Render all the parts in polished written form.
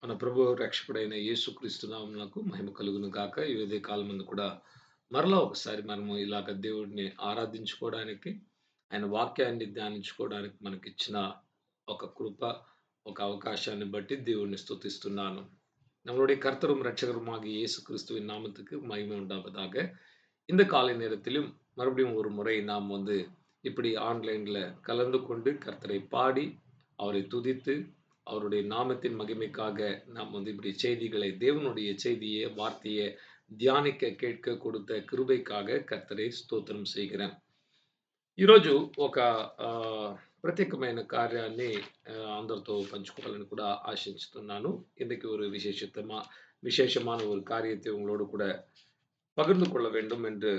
మన ప్రభు రక్షకుడైన యేసుక్రీస్తు నామమునకు మహిమ కలుగును గాక. ఈ ఉదయ కాలమందు కూడా మరలా ఒకసారి మనము ఇలాగ దేవుడిని ఆరాధించుకోవడానికి, ఆయన వాక్యాన్ని ధ్యానించుకోవడానికి మనకిచ్చిన ఒక కృప, ఒక அவகாశాన్ని బట్టి దేవుడిని స్తుతిస్తున్నాను. நம்மளுடைய கர்த்தரும் இரட்சகருமாகிய இயேசு கிறிஸ்துவின் நாமத்துக்கு மகிமை உண்டாவதாக. இந்த காலை நேரத்திலும் மறுபடியும் ஒரு முறை நாம் இப்படி ஆன்லைன்ல கலந்து கொண்டு கர்த்தரை பாடி, அவரை துதித்து, அவருடைய நாமத்தின் மகிமைக்காக நாம் இப்படி செய்திகளை தேவனுடைய செய்தியை, வார்த்தையை ధ్యానిக்க கேட்க கொடுத்த கிருபைக்காக கர்த்தரை స్తోత్రం செய்கிறேன். ఈరోజు ఒక ప్రత్యేకమైన కార్యాన్ని అందరితో పంచుకోవాలని కూడా ఆశించుతున్నాను. இன்னைக்கு ஒரு விசேஷமான ஒரு காரியத்தை உங்களோடு கூட పகிர்ந்து கொள்ள வேண்டும் என்று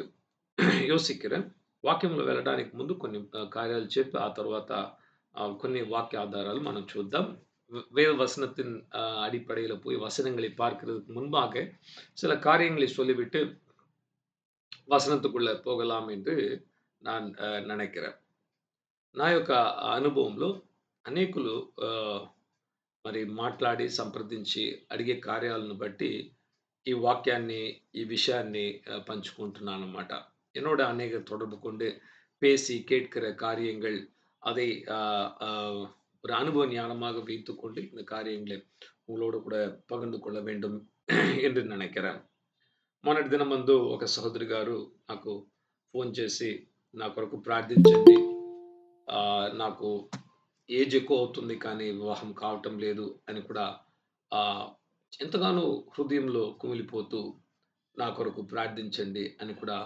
యోసిக்கிறேன். వాక్యంలో వెళ్ళడానికి ముందు కొన్ని కార్యాలు చెప్పి ఆ తర్వాత కొన్ని వాక్య ఆధారాలు మనం చూద్దాం. வேத வசனத்தின் அடிப்படையில போய் வசனங்களை பார்க்கிறதுக்கு முன்பாக சில காரியங்களை சொல்லிவிட்டு వసనத்துக்குள்ள పోగలాం என்று நான் நினைக்கிறேன். నా యొక్క అనుభవంలో అనేకులు మరి మాట్లాడి, సంప్రదించి అడిగే కార్యాలను బట్టి ఈ వాక్యాన్ని, ఈ விஷயத்தை పంచుకుంటున్నానన్నమాట. என்னோட அநேகர் தொடர்பு கொண்டு பேசி கேட்கிற காரியங்கள் அதை அ அ ஒரு அனுபவ ஞானமாக வைத்துக்கொண்டு இந்த காரியங்களை உங்களோடு கூட పகிర్ந்து கொள்ள வேண்டும் என்று நினைக்கிறேன். మొన్నటి దినమందు ఒక సహోదరి గారు నాకు ఫోన్ చేసి నా కొరకు ప్రార్థించండి. నాకు ఏజ్ ఎక్కువ అవుతుంది కానీ వివాహం కావటం లేదు అని కూడా ఆహ్, ఎంతగానో హృదయంలో కుమిలిపోతూ నా కొరకు ప్రార్థించండి అని కూడా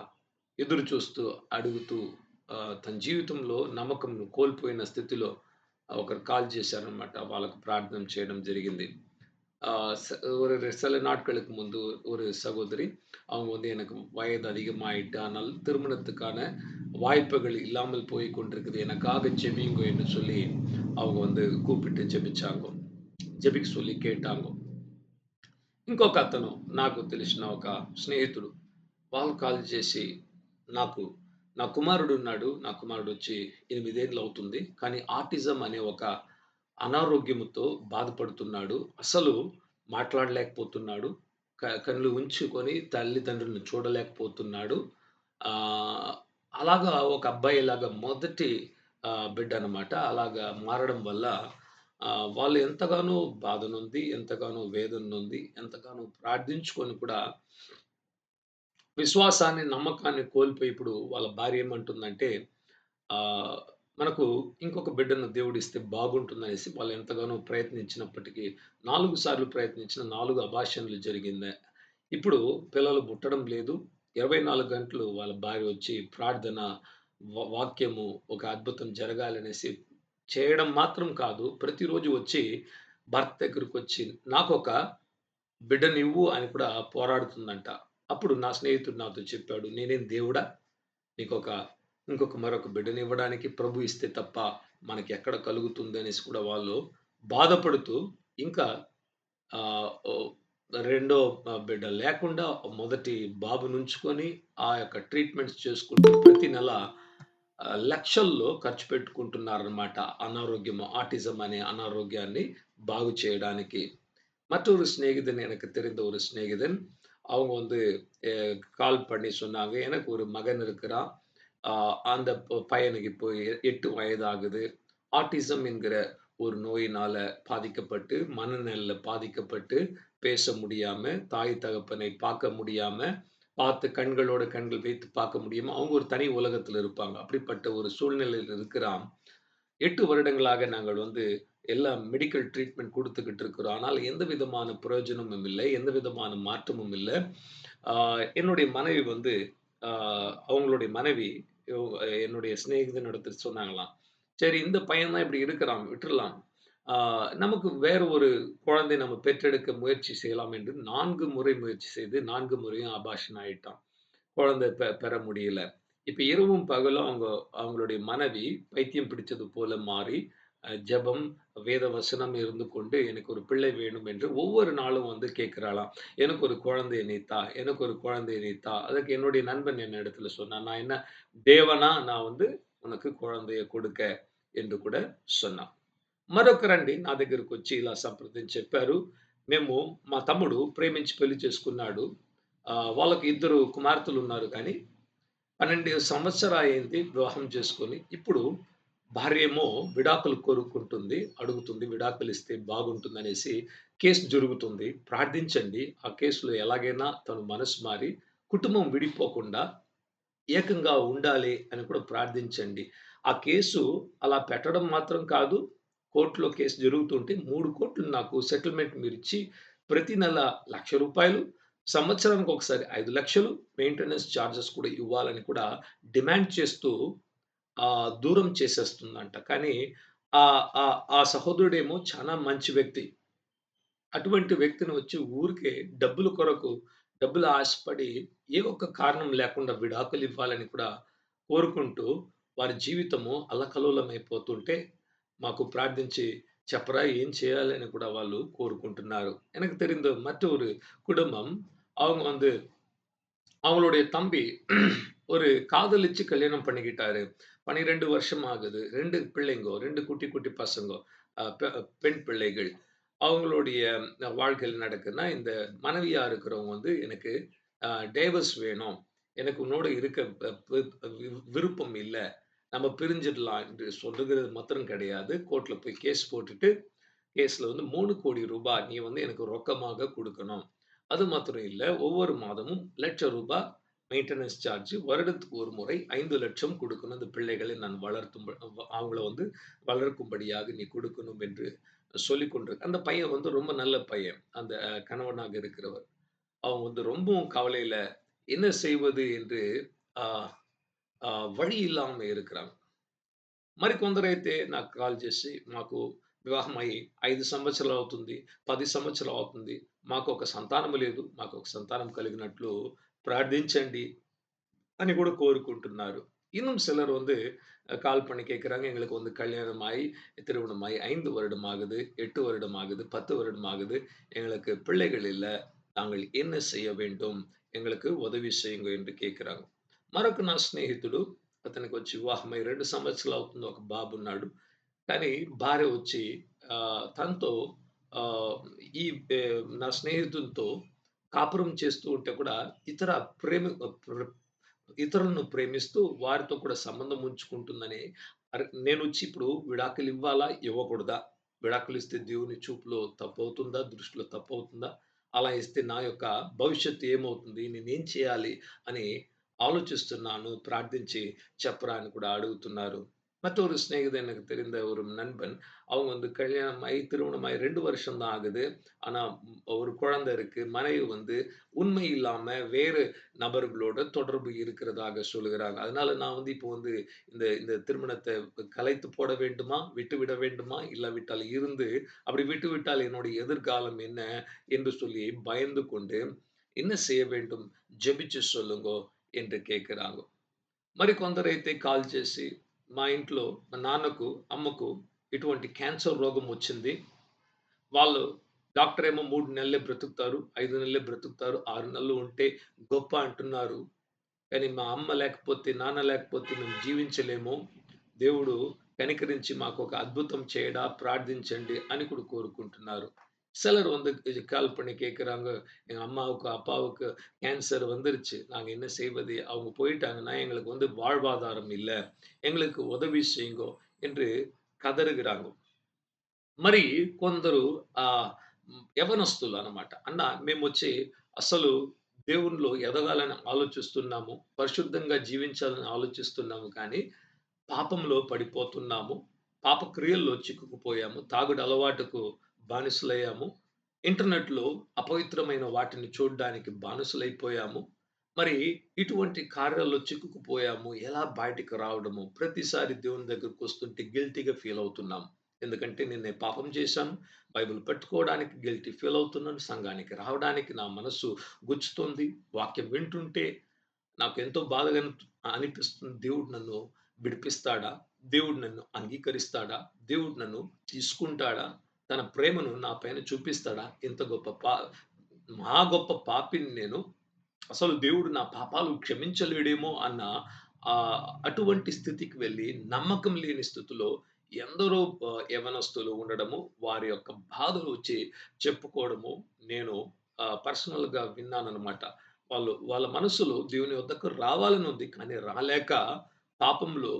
ఎదురు చూస్తూ, అడుగుతూ తన జీవితంలో నమ్మకం కోల్పోయిన స్థితిలో ఒకరు కాల్ చేశారనమాట. వాళ్ళకు ప్రార్థన చేయడం జరిగింది. ஆ ஒரு சில நாட்களுக்கு முன்பு ஒரு சகோதரி, அவங்க எனக்கு வயது அதிகமாயிட்டு, ஆனால் திருமணத்துக்கான வாய்ப்புகள் இல்லாமல் போய் கொண்டிருக்குது. எனக்காக ஜெபியுங்க என்று சொல்லி அவங்க கூப்பிட்டு జెபிంచాంగ. జెబికి சொல்லி కేటాంగ. ఇంకొక అతను నాకు తెలిసిన ఒక స్నేహితుడు వాళ్ళు కాల్ చేసి నాకు నా కుమారుడు ఉన్నాడు. నా కుమారుడు వచ్చి 8 ఏళ్ళు అవుతుంది. కానీ ఆటిజం అనే ఒక అనారోగ్యముతో బాధపడుతున్నాడు. అసలు మాట్లాడలేకపోతున్నాడు. కళ్ళు ఉంచుకొని తల్లిదండ్రులను చూడలేకపోతున్నాడు. ఆహ్, అలాగా ఒక అబ్బాయిలాగా మొదటి బిడ్డ అన్నమాట. అలాగా మారడం వల్ల వాళ్ళు ఎంతగానో బాధనుంది, ఎంతగానో వేదననుంది, ఎంతగానో ప్రార్థించుకొని కూడా విశ్వాసాన్ని, నమ్మకాన్ని కోల్పోయి ఇప్పుడు వాళ్ళ భార్య ఏమంటుందంటే ఆహ్, మనకు ఇంకొక బిడ్డను దేవుడిస్తే బాగుంటుందనేసి వాళ్ళు ఎంతగానో ప్రయత్నించినప్పటికీ 4 సార్లు ప్రయత్నించిన 4 అబార్షన్‌లు జరిగింది. ఇప్పుడు పిల్లలు పుట్టడం లేదు. 24 గంటలు వాళ్ళ భార్య వచ్చి ప్రార్థన, వాక్యము ఒక అద్భుతం జరగాలనేసి చేయడం మాత్రం కాదు. ప్రతిరోజు వచ్చి భర్త దగ్గరకొచ్చి నాకొక బిడ్డనివ్వు అని కూడా పోరాడుతుందంట. అప్పుడు నా స్నేహితుడు నాతో చెప్పాడు. నేనేం దేవుడా? నీకొక మరొక బిడ్డనివ్వడానికి ప్రభు ఇస్తే తప్ప మనకెక్కడ కలుగుతుందనేసి కూడా వాళ్ళు బాధపడుతూ ఇంకా ఓ రెండో బిడ్డ లేకుండా మొదటి బాబునుంచుకొని ఆ యొక్క ట్రీట్మెంట్స్ చేసుకుంటూ ప్రతి నెల లక్షల్లో ఖర్చు పెట్టుకుంటున్నారనమాట. ఆటిజం అనే అనారోగ్యాన్ని బాగు చేయడానికి. மற்றொரு சிநேகிதன் எனக்கு தெரிந்த ஒரு சிநேகிதன். அவங்க எ கால் பண்ணி சொன்னாங்க. எனக்கு ஒரு மகன் இருக்கிறான். அ அந்த பையனுக்கு இப்போ 8 வயது ஆகுது. ஆட்டிசம் என்கிற ஒரு நோயினால பாதிக்கப்பட்டு, மனநல பாதிக்கப்பட்டு, பேச முடியாம, தாய் தகப்பனை பார்க்க முடியாம, பார்த்து கண்களோட கண்கள் வைத்து பார்க்க முடியாம, அவங்க ஒரு தனி உலகத்துல இருப்பாங்க. அப்படிப்பட்ட ஒரு சூழ்நிலையில இருக்கிறான். 8 வருடங்களாக நாங்கள் எல்லா மெடிக்கல் ட்ரீட்மெண்ட் குடுத்துக்கிட்டு இருக்கிறோம். ஆனால் எந்த விதமான பிரயோஜனமும் இல்லை. எந்த விதமான மாற்றமும் இல்ல. ஆ என்னுடைய மனைவி ஆ அவங்களுடைய மனைவி என்னுடைய சிநேகிதனிடத்துல சொன்னாங்களாம். "சரி இந்த பையன் தான் இப்படி இருக்கிறான், விட்டுறலாம். ஆ நமக்கு வேற ஒரு குழந்தை நம்ம பெற்றெடுக்க முயற்சி செய்யலாம்" என்று 4 முறை முயற்சி செய்து 4 முறையும் அபார்ஷன் ஆயிட்டான். குழந்தை பெற முடியல. இப்ப இரவும் பகலும் அவங்களுடைய மனைவி பைத்தியம் பிடிச்சது போல மாறி, ஜெபம், வேத வசனம் இருந்து கொண்டு எனக்கு ஒரு பிள்ளை வேணும் என்று ஒவ்வொரு நாளும் கேட்கிறாளாம். "எனக்கு ஒரு குழந்தையை நீ தா, எனக்கு ஒரு குழந்தையை நீ தா." அதற்கு என்னுடைய நண்பன் என்னிடத்துல சொன்னான். "நான் என்ன தேவனா? நான் உனக்கு కుழந்தையை கொடுக்க" என்று కూడా சொன்னான். మరొక రండి నా దగ్గరకొచ్చి ఇలా సంప్రదించి చెప్పారు. మేము మా తమ్ముడు ప్రేమించి పెళ్లి చేసుకున్నాడు. వాళ్ళకి ఇద్దరు కుమార్తెలున్నారు కానీ 12 సంవత్సరాలయింది వివాహం చేసుకొని. ఇప్పుడు భార్యేమో విడాకులు కోరుకుంటుంది. అడుగుతుంది విడాకులిస్తే బాగుంటుందనేసి కేస్ జరుగుతుంది. ప్రార్థించండి. ఆ కేస్‌లో ఎలాగైనా తను మనసు మారి కుటుంబం విడిపోకుండా ఏకంగా ఉండాలి అని కూడా ప్రార్థించండి. ఆ కేసు అలా పెట్టడం మాత్రం కాదు. కోర్ట్‌లో కేస్ జరుగుతుంటే 3,00,00,000 నాకు సెటిల్‌మెంట్ మీరిచ్చి ప్రతి నెల రూ. 1,00,000 సంవత్సరానికి ఒకసారి 5,00,000 మెయింటెనెన్స్ చార్జెస్ కూడా ఇవ్వాలని కూడా డిమాండ్ చేస్తూ దూరం చేసేస్తుందంట. కానీ ఆ సహోదరుడేమో చాలా మంచి వ్యక్తి. అటువంటి వ్యక్తిని వచ్చి ఊరికే డబ్బుల కొరకు, డబ్బుల ఆశపడి ఏ ఒక్క కారణం లేకుండా విడాకులివ్వాలని కూడా కోరుకుంటూ, వారి జీవితము అల్లకల్లోలమైపోతుంటే, మాకు ప్రార్థించి చెప్పరా ఏం చేయాలని కూడా వాళ్ళు కోరుకుంటున్నారు. எனக்கு தெரிந்த மற்றொரு குடும்பம், அவங்க வந்து அவங்களுடைய தம்பி ஒரு காதலிச்சு கல்யாணம் பண்ணிக்கிட்டாரு. 12 வருஷம் ஆகுது. 2 பிள்ளைங்கோ, 2 குட்டி, குட்டி பசங்கோ. அ பெ பெண் பிள்ளைகள். அவங்களுடைய வாழ்க்கையில நடக்குதுன்னா, இந்த மனைவியா இருக்கிறவங்க வந்து எனக்கு அ டைவர்ஸ் வேணும். எனக்கு உன்னோட இருக்க ப ப விருப்பம் இல்ல. நம்ம பிரிஞ்சிடலாம் என்று சொல்லுகிறது மாத்திரம் கிடையாது. கோர்ட்ல போய் கேஸ் போட்டுட்டு கேஸ்ல வந்து ரூ. 3,00,00,000 நீ வந்து எனக்கு ரொக்கமாக குடுக்கணும். அது மாத்திரம் இல்ல, ஒவ்வொரு மாதமும் ரூ. 1,00,000 மெயின்டனன்ஸ் சார்ஜ் வருடத்துக்கு ஒரு முறை 5,00,000 குடுக்கணும். இந்த பிள்ளைகளை நான் அவங்கள வந்து வளர்க்கும்படியாக நீ குடுக்கணும் என்று சொல்லிக் கொண்டு அந்த பையன் வந்து ரொம்ப நல்ல பையன். அந்த கணவனாக இருக்கிறவர். அவங்க வந்து ரொம்பவும் கவலையில என்ன செய்வது என்று ஆ ఆ! వழి ఇల్లామె இருக்கிறாங்க. మరికొందరైతే నాకు కాల్ చేసి, "మాకు వివాహమై 5 సంవత్సరాలవుతుంది, 10 సంవత్సరాలవుతుంది. మాకొక సంతానము లేదు. మాకొక సంతానం కలిగినట్లు ప్రార్థించండి" అని கூட கோருకుంటున్నారు. இன்னும் சிலர் வந்து கால் பண்ணி கேட்கிறாங்க, "எங்களுக்கு வந்து கல்யாணமாயி, திருமணமாயி 5 வருடம் ஆகுது, 8 வருடம் ஆகுது, 10 வருடம் ஆகுது. எங்களுக்கு பிள்ளைகள் இல்ல. நாங்கள் என்ன செய்ய வேண்டும்? எங்களுக்கு ఉదవి చేయండి" என்று కేక్கிறாங்க. మరొక నా స్నేహితుడు అతనికొచ్చి వివాహమై 2 సంవత్సరాలవుతుంది. ఒక బాబున్నాడు. కానీ భార్య వచ్చి తనతో ఆహ్, ఈ నా స్నేహితునితో కాపురం చేస్తూ ఉంటే కూడా ఇతర ప్రేమ ప్ర ఇతరులను ప్రేమిస్తూ వారితో కూడా సంబంధం ఉంచుకుంటుందని నేనొచ్చి ఇప్పుడు విడాకులివ్వాలా? ఇవ్వకూడదా? విడాకులిస్తే దేవుని చూపులో తప్పవుతుందా? దృష్టిలో తప్పవుతుందా? అలా ఇస్తే నా యొక్క భవిష్యత్తు ఏమవుతుంది? నేనేం చేయాలి? అని ஆலோசிస్తున్నాను. ప్రార్థించి చెప్పరా అని కూడా అడుగుతున్నారు. மற்றொரு சிநேகிதன் எனக்கு தெரிந்த ஒரு நண்பன். அவங்க வந்து கல்யாணமாயி, திருமணமாயி 2 வருஷம் தான் ஆகுது. ஆனா ஒரு குழந்தை இருக்கு. மனைவி வந்து உண்மை இல்லாம வேறு நபர்களோட தொடர்பு இருக்கிறதாக சொல்லுகிறாங்க. அதனால நான் வந்து இப்போ வந்து இந்த இந்த திருமணத்த கலைத்து போட வேண்டுமா? விட்டுவிட வேண்டுமா? இல்லாவிட்டால் இருந்து அப்படி விட்டுவிட்டால் என்னுடைய எதிர்காலம் என்ன? என்று சொல்லி பயந்து கொண்டு, என்ன செய்ய வேண்டும்? ஜெபிச்சு சொல்லுங்கோ என்று கேட்கிறாங்க. మరికొందరైతే కాల్ చేసి, మా ఇంట్లో మా నాన్నకు, అమ్మకు ఇటువంటి క్యాన్సర్ రోగం వచ్చింది. వాళ్ళు డాక్టరేమో 3 నెలలే బ్రతుకుతారు, 5 నెలలే బ్రతుకుతారు, 6 నెలలు ఉంటే గొప్ప అంటున్నారు. కానీ మా అమ్మ లేకపోతే, నాన్న లేకపోతే మేము జీవించలేము. దేవుడు కనికరించి మాకొక అద్భుతం చేయడా ప్రార్థించండి అని కూడా కోరుకుంటున్నారు. சிலர் வந்து கால் பண்ணி கேட்குறாங்க, "எங்க அம்மாவுக்கு, அப்பாவுக்கு கேன்சர் வந்துருச்சு. நாங்க என்ன செய்வது? அவங்க போயிட்டாங்கன்னா, எங்களுக்கு வந்து வாழ்வாதாரம் இல்ல. எங்களுக்கு உதவி செய்யுங்கோ" என்று కదరుகிறாంగ. మరి కొందరు యవ్వనస్తులనమాట. "అన్న మేమొచ్చి అసలు దేవునిలో ఎదగాలని ఆలోచిస్తున్నాము. పరిశుద్ధంగా జీవించాలని ఆలోచిస్తున్నాము కానీ, పాపంలో పడిపోతున్నాము. పాప క్రియల్లో చిక్కుకుపోయాము. తాగుడు అలవాటుకు బానిసలయ్యాము. ఇంటర్నెట్‌లో అపవిత్రమైన వాటిని చూడ్డానికి బానిసలైపోయాము. మరి ఇటువంటి కార్యాల్లో చిక్కుకుపోయాము. ఎలా బయటికి రావడము? ప్రతిసారి దేవుని దగ్గరకొస్తుంటే గిల్టీ‌గా ఫీల్ అవుతున్నాం. ఎందుకంటే నేను పాపం చేశాను. బైబిల్ పట్టుకోవడానికి గిల్టీ ఫీల్ అవుతున్నాను. సంఘానికి రావడానికి నా మనస్సు గుచ్చుతుంది. వాక్యం వింటుంటే నాకెంతో బాధగా అనిపిస్తుంది. దేవుడు నన్ను విడిపిస్తాడా? దేవుడు నన్ను అంగీకరిస్తాడా? దేవుడు నన్ను తీసుకుంటాడా? తన ప్రేమను నా పైన చూపిస్తాడా? ఇంత గొప్ప మహా గొప్ప పాపిని నేను. అసలు దేవుడు నా పాపాలు క్షమించలేడేమో అన్న అటువంటి స్థితికి వెళ్లి నమ్మకం లేని స్థితిలో ఎందరో యవ్వనస్తులు ఉండడము, వారి యొక్క బాధలు వచ్చి చెప్పుకోవడము నేను పర్సనల్‌గా విన్నాననమాట. వాళ్ళ మనసులో దేవుని వద్దకు రావాలని ఉంది. కానీ రాలేక పాపంలో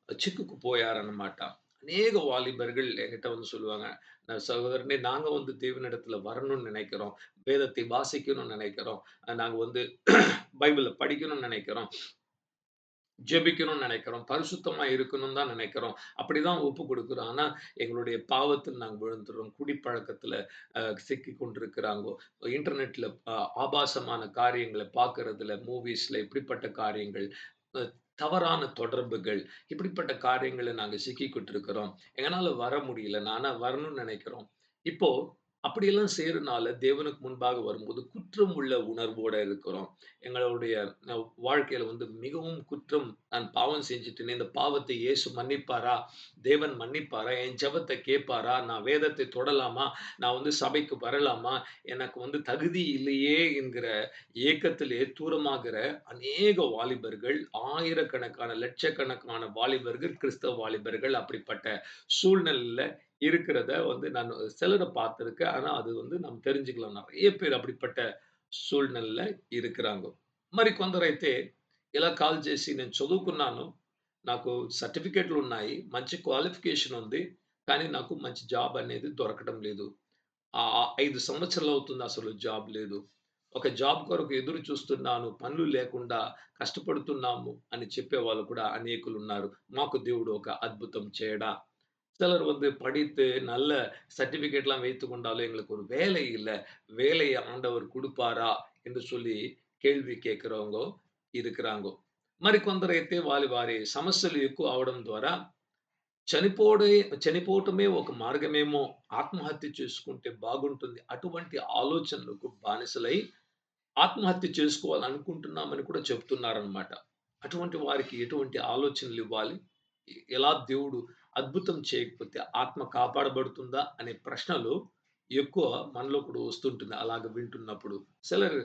சிக்குக்குపోயாரన్నమాట. அநேக வாலிபர்கள் என்கிட்ட வந்து சொல்லுவாங்க, "நான் சகோதரனே நாங்க வந்து தேவனிடத்துல வரணும்னு நினைக்கிறோம். வேதத்தை வாசிக்கணும்னு நினைக்கிறோம். நாங்க வந்து பைபிள படிக்கணும்னு நினைக்கிறோம். ஜெபிக்கணும்னு நெனைக்கிறோம். பரிசுத்தமா இருக்கணும்னு தான் நெனைக்கிறோம். அப்படிதான் ஒப்புக் குடுக்குறோம். ஆனா, எங்களுடைய பாவத்தில் நாங்க விழுந்துர்றோம். குடிப்பழக்கத்துல சிக்கிக் கொண்டிருக்கிறாங்கோ. இன்டர்நெட்ல ஆபாசமான காரியங்கள பார்க்கிறதுல, மூவிஸ்ல இப்படிப்பட்ட காரியங்கள், அ தவறான தொடர்புகள், இப்படிப்பட்ட காரியங்கள்ல நாங்க சிக்கிக்கிட்டு இருக்கிறோம். எங்கனால வர முடியல. ஆனா வரணும்னு நெனைக்கிறோம். இப்போ அப்படியெல்லாம் செய்றனால தேவனுக்கு முன்பாக வரும்போது குற்றம் உள்ள உணர்வோட இருக்கிறோம். எங்களுடைய அ வாழ்க்கையில வந்து மிகவும் குற்றம் நான் பாவம் செஞ்சுட்டேனே! இந்த பாவத்தை இயேசு மன்னிப்பாரா? தேவன் மன்னிப்பாரா? என் ஜெபத்த கேட்பாரா? நான் வேதத்தை தொடலாமா? நான் வந்து சபைக்கு வரலாமா? எனக்கு வந்து தகுதி இல்லையே என்கிற ஏக்கத்திலே தூரமாகிற அநேக வாலிபர்கள், ஆயிரக்கணக்கான, லட்சக்கணக்கான வாலிபர்கள், கிறிஸ்தவ வாலிபர்கள் அப்படிப்பட்ட சூழ்நிலையில இருக்கிறத வந்து நான் சிலர பார்த்திருக்கேன். ஆனா, அது வந்து நம்ம தெரிஞ்சுக்கலாம். நெறைய பேர் அப்படிப்பட்ட సూழ்நிலையில இருக்கிறாంగో. మరి కొందరైతే ఇలా కాల్ చేసి నేను చదువుకున్నాను. నాకు సర్టిఫికేట్‌లున్నాయి. మంచి క్వాలిఫికేషన్ ఉంది. కానీ నాకు మంచి జాబ్ అనేది దొరకడం లేదు. 5 సంవత్సరాలవుతుంది అసలు జాబ్ లేదు. ఒక జాబ్ కొరకు ఎదురు చూస్తున్నాను. పనులు లేకుండా కష్టపడుతున్నాము అని చెప్పేవాళ్ళు కూడా అనేకులున్నారు. మాకు దేవుడు ఒక అద్భుతం చేయడా? சிலர் வந்து படித்து நல்ல சர்டிபிகேட்லாம் வைத்துக் கொண்டாலும் எங்களுக்கு ஒரு வேலை இல்ல. வேலைய ஆண்டவர் குடுப்பாரா? என்று சொல்லி కేள்వి కేக்கிறவங்க இருக்கிறாங்கో. మరికొందరైతే వారి సమస్యలు ఎక్కువ అవ్వడం ద్వారా చనిపోడే చనిపోవటమే ఒక మార్గమేమో, ఆత్మహత్య చేసుకుంటే బాగుంటుంది. అటువంటి ఆలోచనలకు బానిసలై ఆత్మహత్య చేసుకోవాలనుకుంటున్నామని కూడా చెప్తున్నారనమాట. అటువంటి వారికి ఎటువంటి ఆలోచనలివ్వాలి? ఎలా దేవుడు అద్భుతం చేయకపోతే ఆత్మ కాపాడబడుతుందా? అనే ప్రశ్నలు ఎక్కువ మనలో கூட వస్తుంటుంది. అలాగ వింటున్నప్పుడు. சிலர்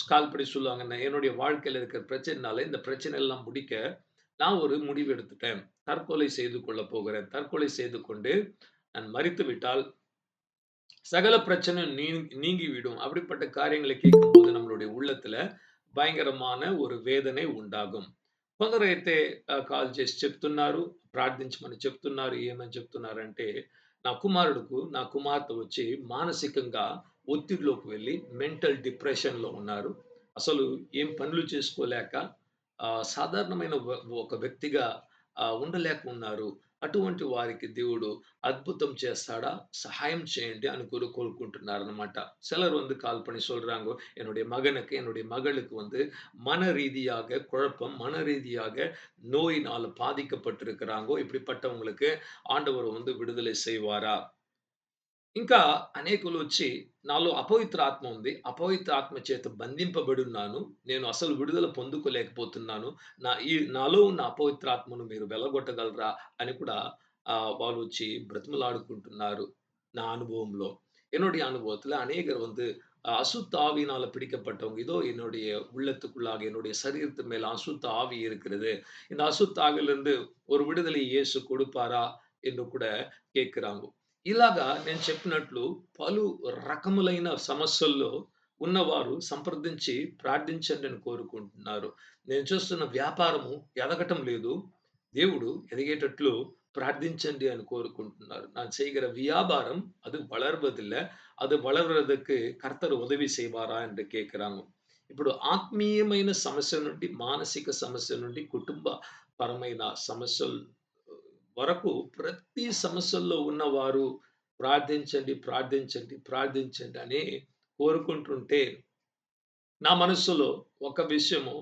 கால்படி சொல்லுவாங்க, என்னுடைய வாழ்க்கையில இருக்கிற பிரச்சனைனால இந்த பிரச்சனை எல்லாம் முடிக்க நான் ஒரு முடிவு எடுத்துட்டேன். தற்கொலை செய்து கொள்ளப் போகிறேன். தற்கொலை செய்து கொண்டு நான் மரித்து விட்டால் சகல பிரச்சனையும் நீங்கிவிடும். அப்படிப்பட்ட காரியங்களை கேட்கும்போது நம்மளுடைய உள்ளத்துல பயங்கரமான ஒரு వేదనే ఉండాగం. కొందరైతే కాల్ చేసి చెప్తున్నారు. ప్రార్థించమని చెప్తున్నారు. ఏమని చెప్తున్నారంటే, నా కుమార్తె వచ్చి మానసికంగా ఒత్తిడిలోకి వెళ్లి మెంటల్ డిప్రెషన్‌లో ఉన్నారు. అసలు ఏం పనులు చేసుకోలేక సాధారణమైన ఒక వ్యక్తిగా ఉండలేకున్నారు. అటువంటి వారికి దేవుడు அற்புதம் చేస్తాడా? சகாயம் చేయండి అని కోరుకుంటున్నారన్నమాట. சிலர் வந்து கால் பண்ணி சொல்றாங்க, என்னுடைய மகனுக்கு, என்னுடைய மகளுக்கு வந்து மன ரீதியாக குழப்பம், மன ரீதியாக நோயினால பாதிக்கப்பட்டிருக்கிறாங்கோ. இப்படிப்பட்டவங்களுக்கு ஆண்டவர் வந்து விடுதலை செய்வாரா? ఇంకా అనేకులొచ్చి నాలో అపవిత్ర ఆత్మ ఉంది. అపవిత్ర ఆత్మ చేత బంధింపబడున్నాను. నేను అసలు విడుదల పొందుకోలేకపోతున్నాను. నాలో ఉన్న అపవిత్ర ఆత్మను మీరు వెళ్లగొట్టగలరా? అని కూడా వాళ్ళొచ్చి బ్రతిమలాడుకుంటున్నారు. నా அனுபவம்లో. என்னுடைய அனுபவத்துல அநேகர் வந்து அசுத்த ஆவியினால பிடிக்கப்பட்டவங்க. இதோ என்னுடைய உள்ளத்துக்குள்ளாக, என்னுடைய சரீரத்து மேல அசுத்த ஆவி இருக்கிறது. இந்த அசுத்த ஆவியிலிருந்து ஒரு విడుదల యేసు கொடுப்பாரா? என்று கூட கேட்கிறாங்க. ఇలాగా నేను చెప్పినట్లు పలు రకములైన సమస్యల్లో ఉన్నవారు సంప్రదించి ప్రార్థించండి అని కోరుకుంటున్నారు. నేను చూస్తున్న వ్యాపారము ఎదగటం లేదు. దేవుడు ఎదిగేటట్లు ప్రార్థించండి అని కోరుకుంటున్నారు. நான் செய்கிற வியாபாரம் அது வளர்வதில்ல. அது வளர்வதற்கு கர்த்தர் உதவி செய்வாரா என்று கேட்கிறாங்க. ఇప్పుడు ఆత్మీయమైన సమస్య నుండి, మానసిక సమస్య నుండి, కుటుంబ పరమైన సమస్యలు వరకు ప్రతి సమస్యల్లో ఉన్నవారు ప్రార్థించండి, ప్రార్థించండి, ప్రార్థించండి అని కోరుకుంటుంటే, నా మనస్సులో ఒక విషయము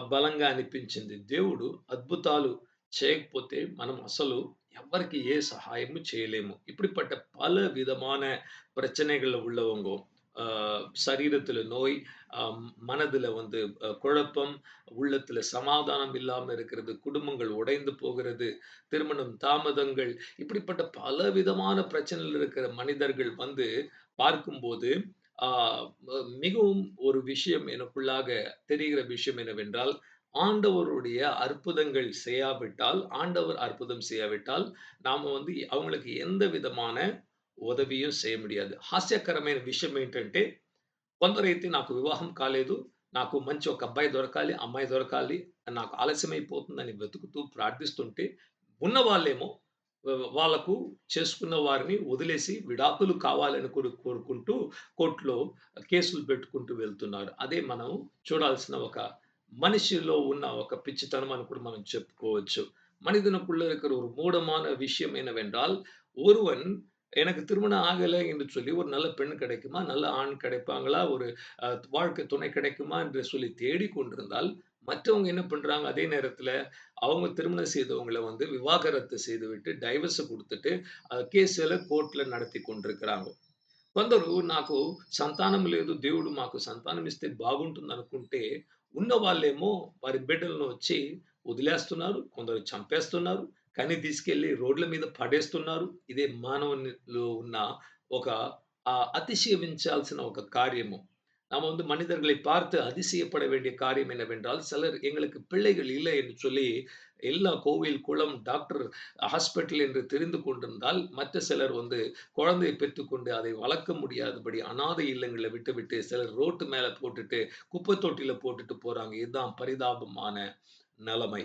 బలంగా అనిపించింది. దేవుడు అద్భుతాలు చేయకపోతే మనం అసలు எவருக்கு ఏ సహాయము చేయలేము. இப்படிப்பட்ட பல விதமான பிரச்சனைகள்ல உள்ளவங்கோ, சரீரத்தில நோய், அ மனதில வந்து குழப்பம், உள்ளத்தில சமாதானம் இல்லாம இருக்கிறது, குடும்பங்கள் உடைந்து போகிறது, திருமணம் தாமதங்கள், இப்படிப்பட்ட பலவிதமான பிரச்சனையில இருக்கிற மனிதர்கள் வந்து பார்க்கும்போது, ஆ மிகவும் ஒரு விஷயம் எனக்குள்ளாக தெரிகிற விஷயம் என்னவென்றால், ஆண்டவருடைய அற்புதங்கள் செய்யாவிட்டால், ஆண்டவர் அற்புதம் செய்யாவிட்டால், நாம வந்து அவங்களுக்கு ఎந்த విధமான ఉదవిயும் செய்ய முடியாது. హాస్యకరమైన విషయం ఏంటంటే, కొందరైతే నాకు వివాహం కాలేదు. నాకు మంచి ఒక అబ్బాయి దొరకాలి, అమ్మాయి దొరకాలి. నాకు ఆలస్యమైపోతుందని వెతుకుతూ ప్రార్థిస్తుంటే, ఉన్నవాళ్ళేమో వాళ్ళకు చేసుకున్న వారిని వదిలేసి విడాకులు కావాలని కోరుకుంటూ కోర్ట్‌లో కేసులు పెట్టుకుంటూ వెళ్తున్నారు. అదే మనం చూడాల్సిన ఒక మనిషిలో ఉన్న ఒక పిచ్చితనం అని కూడా మనం చెప్పుకోవచ్చు. மனிதனுக்குள்ள இருக்கிற ஒரு மூடமான விஷயம் என்னவென்றால், ஒருவன் எனக்கு திருமணம் ஆகல என்று சொல்லி ஒரு நல்ல பெண் கிடைக்குமா? நல்ல ஆண் கிடைப்பாங்களா? ஒரு வாழ்க்கை துணை கிடைக்குமா? என்று சொல்லி தேடிக் கொண்டிருந்தால், மற்றவங்க என்ன பண்றாங்க? அதே நேரத்தில அவங்க திருமணம் செய்தவங்கள வந்து விவாகரத்து செய்துவிட்டு, டைவர்ஸ குடுத்துட்டு, కేసులు కోర్ట్‌లో నడத்தி కొండిருக்கிறாங்க. కొందరు నాకు సంతానం లేదు. దేవుడు మాకు సంతానం ఇస్తే బాగుంటుందనుకుంటే, ఉన్న వాళ్ళేమో వారి బిడ్డలను వచ్చి వదిలేస్తున్నారు. కొందరు చంపేస్తున్నారు. తీసుకెళ్ళి రోడ్ల మీద పడేస్తున్నారు. ఇదే మానవునిలో ఉన్న ఒక அதிசயிச்சால்సిన ఒక కార్యము. நாம வந்து மனிதர்களை பார்த்து அதிசயப்பட வேண்டிய காரியம் என்னவென்றால், சிலர் எங்களுக்கு பிள்ளைகள் இல்லை என்று சொல்லி, எல்லா கோவில், குளம், டாக்டர், ஹாஸ்பிட்டல் என்று தெரிந்து கொண்டிருந்தால், மற்ற சிலர் வந்து குழந்தையை பெற்றுக்கொண்டு அதை வளர்க்க முடியாதபடி அநாதை இல்லங்கள்ல விட்டுவிட்டு, சிலர் ரோட்டு மேல போட்டுட்டு, குப்பை தொட்டியில போட்டுட்டு போறாங்க. இதுதான் பரிதாபமான నిలமை.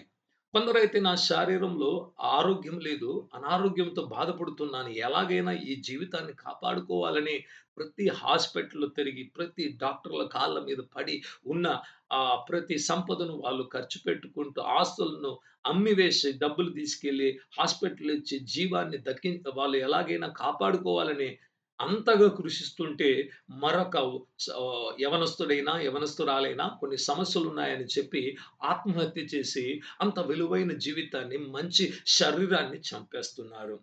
కొందరైతే నా శరీరంలో ఆరోగ్యం లేదు. అనారోగ్యంతో బాధపడుతున్నాను. ఎలాగైనా ఈ జీవితాన్ని కాపాడుకోవాలని ప్రతి హాస్పిటల్‌లో తిరిగి, ప్రతి డాక్టర్‌ల కాళ్ళ మీద పడి ఉన్న ప్రతి సంపదను వాళ్ళు ఖర్చు పెట్టుకుంటూ, ఆస్తులను అమ్మివేసి డబ్బులు తీసుకెళ్ళి హాస్పిటల్ ఇచ్చి జీవాన్ని వాళ్ళు ఎలాగైనా కాపాడుకోవాలని అంతగా కృషిస్తుంటే మరొక యవనస్తుడైనా, యవనస్తురాలైనా కొన్ని సమస్యలున్నాయని చెప్పి ఆత్మహత్య చేసి అంత విలువైన జీవితాన్ని, మంచి శరీరాన్ని చంపేస్తున్నారు.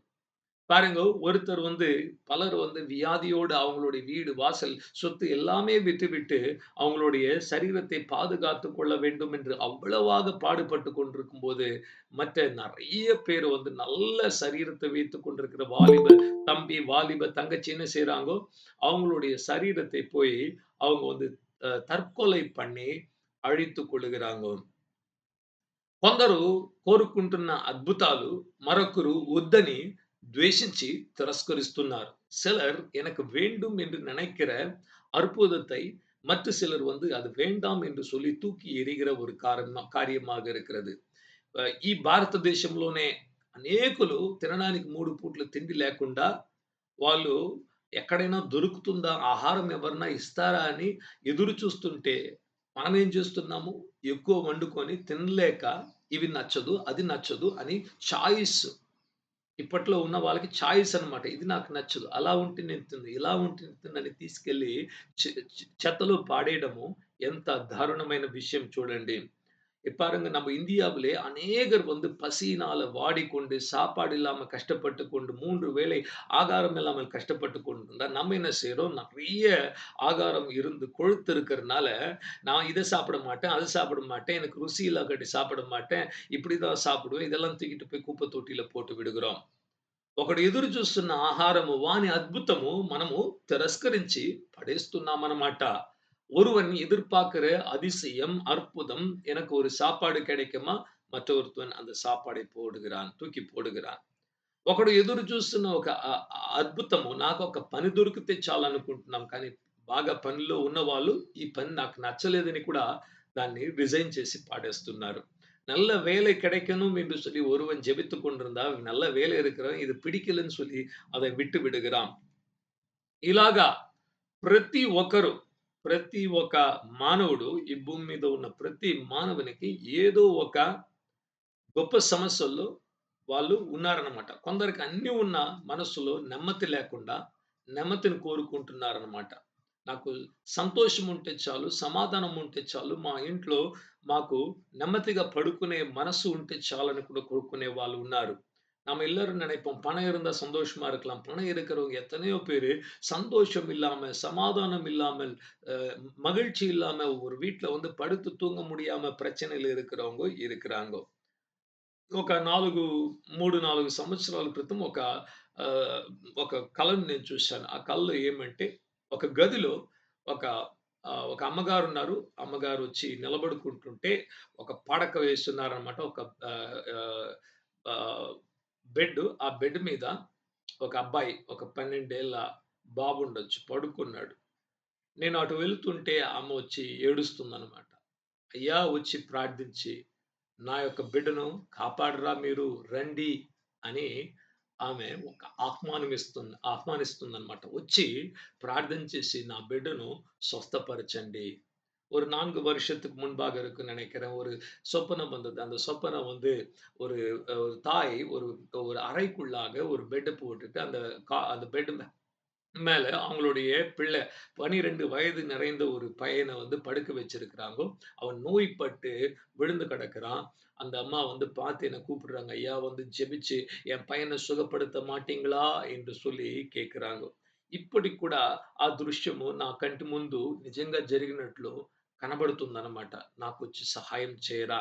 பாருங்க, ஒருத்தர் வந்து பலர் வந்து வியாதியோடு அவங்களுடைய வீடு, வாசல், சொத்து எல்லாமே விட்டுவிட்டு, அவங்களுடைய சரீரத்தை பாதுகாத்துக் கொள்ள வேண்டும் என்று அவ்வளவாக பாடுபட்டுக் கொண்டிருக்கும்போது, மற்ற நெறைய பேர் வந்து நல்ல சரீரத்தை வைத்துக் கொண்டிருக்கிற வாலிப தம்பி, வாலிப தங்கச்சி என்ன செய்றாங்கோ, அவங்களுடைய சரீரத்தை போய் அவங்க வந்து தற்கொலை பண்ணி அழித்துக் கொள்ளுகிறாங்கோ. కొందరు కోరుకుంటున్న అద్భుతాలు మరొకరు వద్దని ద్వేషించి తిరస్కరిస్తున్నారు. சிலர் எனக்கு வேண்டும் என்று நினைக்கிற அற்புதத்தை மற்ற சிலர் வந்து அது வேண்டாம் என்று சொல்லி தூக்கி ఎరిగిற ஒரு కార్యமாக இருக்கிறது. ఈ భారతదేశంలోనే అనేకులు తినడానికి 3 పూట్ల తిండి లేకుండా వాళ్ళు ఎక్కడైనా దొరుకుతుందా? ఆహారం ఎవరన్నా ఇస్తారా? అని ఎదురు చూస్తుంటే, మనమేం చేస్తున్నాము? ఎక్కువ వండుకొని తినలేక ఇవి నచ్చదు, అది నచ్చదు అని చాయిస్ ఇప్పట్లో ఉన్న వాళ్ళకి చాయిస్ అన్నమాట. ఇది నాకు నచ్చదు. అలా ఉంటే నేను తినను. ఇలా ఉంటే నేను తిననని తీసుకెళ్ళి చె చె చెత్తలో పాడేయడము ఎంత దారుణమైన విషయం చూడండి. பாருங்க நம்ம இந்தியாவிலே அநேகர் வந்து பசியினால வாடிக்கொண்டு, சாப்பாடு இல்லாம கஷ்டப்பட்டு கொண்டு, 3 வேளை ஆகாரம் இல்லாமல் கஷ்டப்பட்டு கொண்டிருந்தா, நம்ம என்ன செய்றோம்? நெறைய ஆகாரம் இருந்து கொழுத்து இருக்கிறனால, நான் இத சாப்பிட மாட்டேன், அத சாப்பிட மாட்டேன், எனக்கு ருசி இல்லாக்காட்டி சாப்பிட மாட்டேன், இப்படிதான் சாப்பிடுவேன். இதெல்லாம் தூக்கிட்டு போய் குப்பை தொட்டியில போட்டு విడుగుறோం. ఒకడు ఎదురు చూస్తున్న ఆహారము, వాని అద్భుతము మనము తిరస్కరించి పడేస్తున్నామన్నమాట. ஒருவன் எதிர்பார்க்கிற அதிசயம், அற்புதம், எனக்கு ஒரு சாப்பாடு கிடைக்குமா? మற்றొருతన్ அந்த సాపాడై పోడుகிறான், తూకి పోడుகிறான். ఒకడు ఎదురు చూస్తున్న ఒక అద్భుతము నాకొక పని దొరికితే చాలనుకుంటున్నాం. కానీ బాగా పనిలో ఉన్నవాళ్ళు ఈ పని నాకు నచ్చలేదని కూడా దాన్ని రిజైన్ చేసి పాడేస్తున్నారు. நல்ல வேலை கிடைக்கணும் என்று சொல்லி ஒருவன் ஜெபித்துக் கொண்டிருந்தால், நல்ல வேலை இருக்கிறவன் இது பிடிக்கலன்னு சொல்லி அதை விட்டு விடுகிறான். ఇలాగా ప్రతి ఒక్కరు, ప్రతి ఒక్క మానవుడు ఈ భూమి మీద ఉన్న ప్రతి మానవునికి ఏదో ఒక గొప్ప సమస్యల్లో వాళ్ళు ఉన్నారన్నమాట. కొందరికి అన్నీ ఉన్నా మనస్సులో నెమ్మది లేకుండా, నెమ్మదిని కోరుకుంటున్నారన్నమాట. నాకు సంతోషం ఉంటే చాలు, సమాధానం ఉంటే చాలు, మా ఇంట్లో మాకు నెమ్మదిగా పడుకునే మనసు ఉంటే చాలని కూడా కోరుకునే వాళ్ళు ఉన్నారు. நம்ம எல்லாரும் நினைப்போம், பணம் இருந்தா சந்தோஷமா இருக்கலாம். பணம் இருக்கிறவங்க எத்தனையோ பேரு சந்தோஷம் இல்லாம, சமாதானம் இல்லாமல், அ மகிழ்ச்சி இல்லாம ஒரு வீட்ல வந்து படுத்து தூங்க முடியாம பிரச்சனையில இருக்கிறவங்க இருக்கிறாங்க. ఒక 3, 4 సంవత్సరాల క్రితం ఆహ్, ఒక కలను నేను చూశాను. ఆ కలలో ఏమంటే, ఒక గదిలో ఒక ఒక అమ్మగారున్నారు. అమ్మగారొచ్చి నిలబడుకుంటుంటే ఒక పడక వేస్తున్నారనమాట. ఒక ఆహ్, ఆహ్, ఆహ్, ఆ బెడ్ మీద ఒక అబ్బాయి, ఒక 12 ఏళ్ల బాబుండొచ్చు పడుకున్నాడు. నేను అటు వెళ్తుంటే అమ్మ వచ్చి ఏడుస్తుందనమాట. అయ్యా! వచ్చి ప్రార్థించి, నా యొక్క బిడ్డను కాపాడరా మీరు రండి అని ఆమె ఒక ఆహ్వానిస్తుందనమాట. వచ్చి ప్రార్థన చేసి నా బిడ్డను ஸ்வஸ்தப்படுத்தண்டி. ஒரு 4 வருஷத்துக்கு முன்பாக இருக்குன்னு நினைக்கிறேன். ஒரு சொப்பனம் வந்தது. அந்த சொப்பனம் வந்து ஒரு ஒரு தாய் ஒரு ஒரு அறைக்குள்ளாக ஒரு பெட் போட்டுட்டு அந்த பெட் மேல அவங்களுடைய பிள்ளை 12 வயது நிறைந்த ஒரு பையன வந்து படுக்க வச்சிருக்கிறாங்கோ. அவன் நோய்ப்பட்டு விழுந்து கிடக்கிறான். அந்த அம்மா வந்து பார்த்து என்ன கூப்பிடுறாங்க. ஐயா வந்து ஜெபிச்சு என் பையன சுகப்படுத்த மாட்டீங்களா? என்று சொல்லி கேட்கிறாங்க. ఇప్పటికి కూడా ఆ దృశ్యము నా కంటి ముందు నిజంగా జరిగినట్లు కనబడుతుందనమాట. నాకొచ్చి సహాయం చేయరా?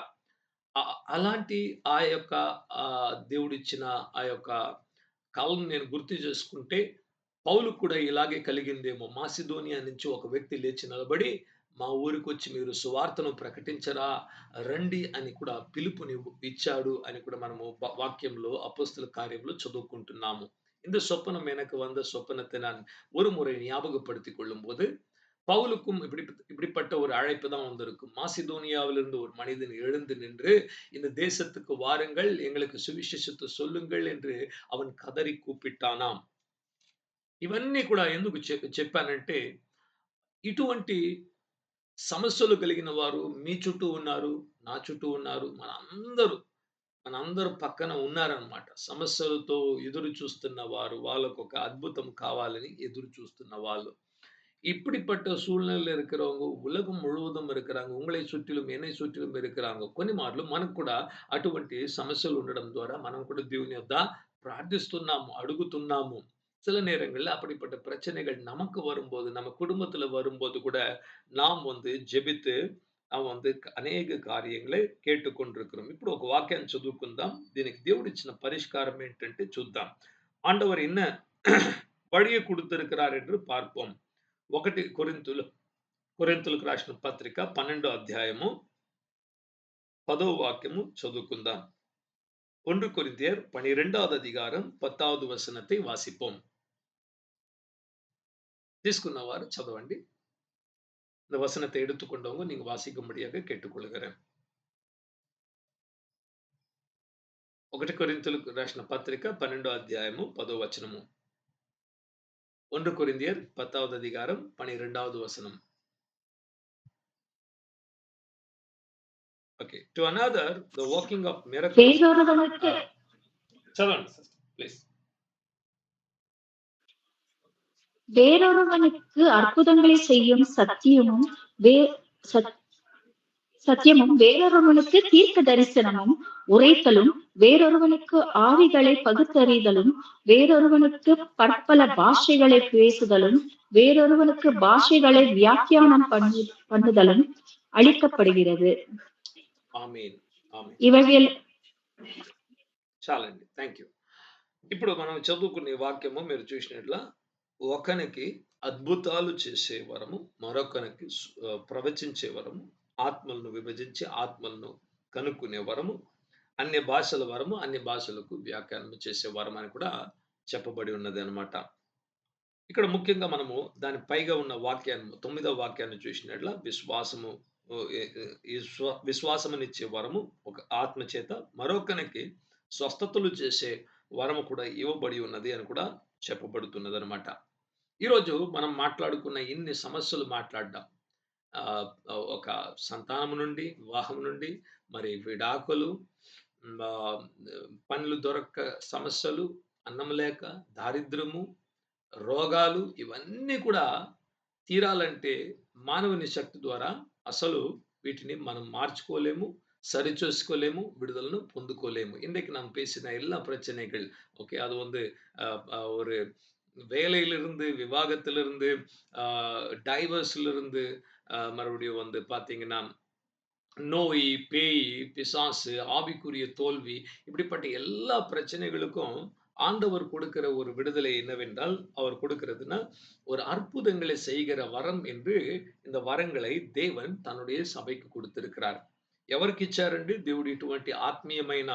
అలాంటి ఆ యొక్క దేవుడిచ్చిన ఆ యొక్క కలను నేను గుర్తు చేసుకుంటే, పౌలుకు కూడా ఇలాగే కలిగిందేమో. మాసిదోనియా నుంచి ఒక వ్యక్తి లేచి నిలబడి, మా ఊరికొచ్చి మీరు సువార్తను ప్రకటించరా? రండి అని కూడా పిలుపుని ఇచ్చాడు అని కూడా మనము వాక్యంలో అపోస్తల కార్యంలో చదువుకుంటున్నాము. இந்த சொப்பனம் எனக்கு வந்த சொப்பனத்தை நான் ஒரு முறை ஞாபகப்படுத்திக் கொள்ளும்போது, பவுலுக்கும் இப்படிப்பட்ட ஒரு அழைப்பு தான் வந்திருக்கும். மாசிதோனியாவிலிருந்து ஒரு மனிதன் எழுந்து நின்று, இந்த தேசத்துக்கு வாருங்கள், எங்களுக்கு సువిశేషత சொல்லுங்கள் என்று அவன் కదరి కూపిట్టానాం. ఇవన్నీ కూడా ఎందుకు చెప్పానంటే, ఇటువంటి సమస్యలు కలిగిన వారు మీ చుట్టూ ఉన్నారు, నా చుట్టూ ఉన్నారు. మనందరూ పక్కన ఉన్నారనమాట. సమస్యలతో ఎదురు చూస్తున్న వారు, వాళ్ళకొక అద్భుతం కావాలని ఎదురు చూస్తున్న వాళ్ళు. இப்படிப்பட்ட சூழ்நிலையில இருக்கிறவங்க உலகம் முழுவதும் இருக்கிறாங்க. உங்களை சுற்றிலும், என்னை சுற்றிலும் இருக்கிறாங்க. కొన్ని మార్లు మనకు కూడా అటువంటి సమస్యలు ఉండడం ద్వారా మనం కూడా దేవుని యొద్ద ప్రార్థిస్తున్నాము, అడుగుతున్నాము. சில நேரங்கள்ல அப்படிப்பட்ட பிரச்சனைகள் நமக்கு வரும்போது, நம்ம குடும்பத்துல வரும்போது கூட நாம் வந்து జెబితు మనం అనేక కార్యங்களை కేట్టుకొంటున్నాం. ఇప్పుడు ఒక వాక్యాన్ని చదువుకుందాం. దీనికి దేవుడిచ్చిన పరిష్కారం ఏంటంటే చూద్దాం. ఆండవర్ என்ன வழியை கொடுத்திருக்கிறார் என்று பார்ப்போம். 1 కొరింథీయులకు రాసిన పత్రిక 12వ అధ్యాయము 10వ వాక్యము చదువుకుందాం. 1 కొరింథియర్ 12வது அதிகாரம் 10வது వచనத்தை వాసిపోం. తీసుకున్నవారు చదవండి. இந்த வசனத்தை எடுத்துக்கொண்டவங்க நீங்க வாசிக்கும்படியாக கேட்டுக்கொள்கிறேன். 1 కొరింథీయులకు రాసిన పత్రిక 12వ అధ్యాయము 10వ వచనము. 1 కొరింథియర్ 10வது அதிகாரம் 12வது వచనం. Okay. To another, the working of miracles. Please. வேறொருவனுக்கு அற்புதங்களை செய்யும் சத்தியமும் வேறொருவனுக்கு தீர்க்க தரிசனமும் உரைத்தலும் வேறொருவனுக்கு ஆவிகளை பகுத்தறிதலும் வேறொருவனுக்கு பற்பல பாஷைகளை பேசுதலும் வேறொருவனுக்கு பாஷைகளை வியாக்கியானம் பண்ணுதலும் அளிக்கப்படுகிறது. ఇవన్నీ చాలండి. Thank you. ఇప్పుడు మనం చదువుకునే వాక్యము మీరు చూసినట్ల ఒకనికి అద్భుతాలు చేసే వరము, మరొకనికి ప్రవచించే వరము, ఆత్మలను విభజించి ఆత్మలను కనుక్కునే వరము, అన్య భాషల వరము, అన్య భాషలకు వ్యాఖ్యానం చేసే వరం అని కూడా చెప్పబడి ఉన్నది అన్నమాట. ఇక్కడ ముఖ్యంగా మనము దాని పైగా ఉన్న వాక్యాన్ని 9వ వాక్యాన్ని చూసినట్ల విశ్వాసమునిచ్చే వరము ఒక ఆత్మ చేత, మరొకనికి స్వస్థతలు చేసే వరము కూడా ఇవ్వబడి ఉన్నది అని కూడా చెప్పబడుతున్నదనమాట. ఈరోజు మనం మాట్లాడుకున్న ఇన్ని సమస్యలు మాట్లాడ్డాం. ఒక సంతానము నుండి, వివాహం నుండి, మరి విడాకులు, పనులు దొరక్క సమస్యలు, అన్నం లేక, దారిద్ర్యము, రోగాలు ఇవన్నీ కూడా తీరాలంటే మానవుని శక్తి ద్వారా అసలు వీటిని మనం మార్చుకోలేము, సరిచూసుకోలేము, విడుదలను పొందుకోలేము. இன்றைக்கு நாம் பேசின எல்லா பிரச்சனைகள் ஓகே அது வந்து ஒரு வேலையிலிருந்து, விவாகத்திலிருந்து, டைவர்ஸ்லிருந்து, மறுபடியும் வந்து பார்த்தீங்கன்னா நோய், பேய், பிசாசு, ஆவிக்குரிய தோல்வி இப்படிப்பட்ட எல்லா பிரச்சனைகளுக்கும் ஆண்டவர் கொடுக்கிற ஒரு விடுதலை என்னவென்றால், அவர் கொடுக்கிறதுன்னா, ஒரு அற்புதங்களை செய்கிற వరం என்று இந்த వరంகளை தேவன் తన్నుடைய సభைకి கொடுத்திருக்கிறார். ఎవరికిచ్చారండి దేవుడు ఇటువంటి ఆత్మీయమైన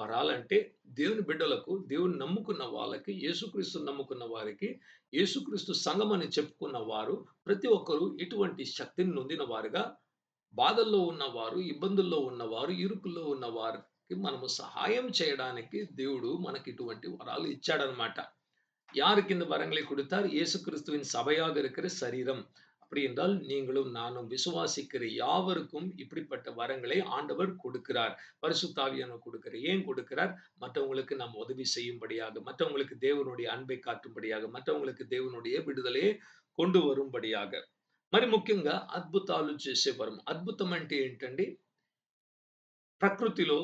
వరాలంటే దేవుని బిడ్డలకు, దేవుని నమ్ముకున్న వాళ్ళకి, యేసుక్రీస్తుని నమ్ముకున్న వారికి, యేసుక్రీస్తు సంఘం అని చెప్పుకున్న వారు ప్రతి ఒక్కరు ఇటువంటి శక్తిని నొందిన వారుగా, బాధల్లో ఉన్నవారు, ఇబ్బందుల్లో ఉన్నవారు, ఇరుకుల్లో ఉన్న వారికి మనము సహాయం చేయడానికి దేవుడు మనకి ఇటువంటి వరాలు ఇచ్చాడన్నమాట. யாருக்கு இந்த வரங்களை கொடுத்தார்? இயேசு கிறிஸ்துவின் சபையாக இருக்கிற சரீரம். அப்படி என்றால் நீங்களும் நானும் விசுவாசிக்கிற யாவருக்கும் இப்படிப்பட்ட வரங்களை ஆண்டவர் கொடுக்கிறார். பரிசுத்த ஆவியானவர் கொடுக்கிறார். ஏன் கொடுக்கிறார்? மற்றவங்களுக்கு நாம் உதவி செய்யும்படியாக, மற்றவங்களுக்கு தேவனுடைய அன்பை காட்டும்படியாக, మற்றவங்களுக்கு దేవునుடைய విడుదలే கொண்டு வரும்படியாக. మరి ముఖ్యంగా అద్భుతాలు చేసే వరం. అద్భుతం అంటే ఏంటండి? ప్రకృతిలో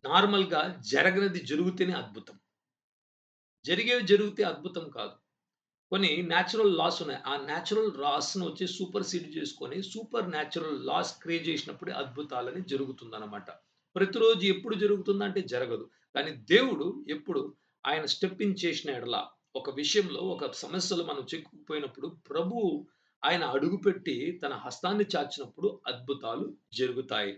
నార్మల్‌గా జరగనిది జరిగితేనే అద్భుతం. జరిగేవి జరిగితే అద్భుతం కాదు. కొన్ని న్యాచురల్ లాస్ ఉన్నాయి. ఆ న్యాచురల్ లాస్‌ని వచ్చి సూపర్‌సీడ్ చేసుకొని, సూపర్ న్యాచురల్ లాస్ క్రియేట్ చేసినప్పుడే అద్భుతాలని జరుగుతుందనమాట. ప్రతిరోజు ఎప్పుడు జరుగుతుందంటే జరగదు. కానీ దేవుడు ఎప్పుడు ఆయన స్టెప్ ఇన్ చేసిన ఎడల, ఒక విషయంలో, ఒక సమస్యలో మనం చిక్కుకుపోయినప్పుడు ప్రభువు ఆయన అడుగుపెట్టి తన హస్తాన్ని చాచినప్పుడు అద్భుతాలు జరుగుతాయి.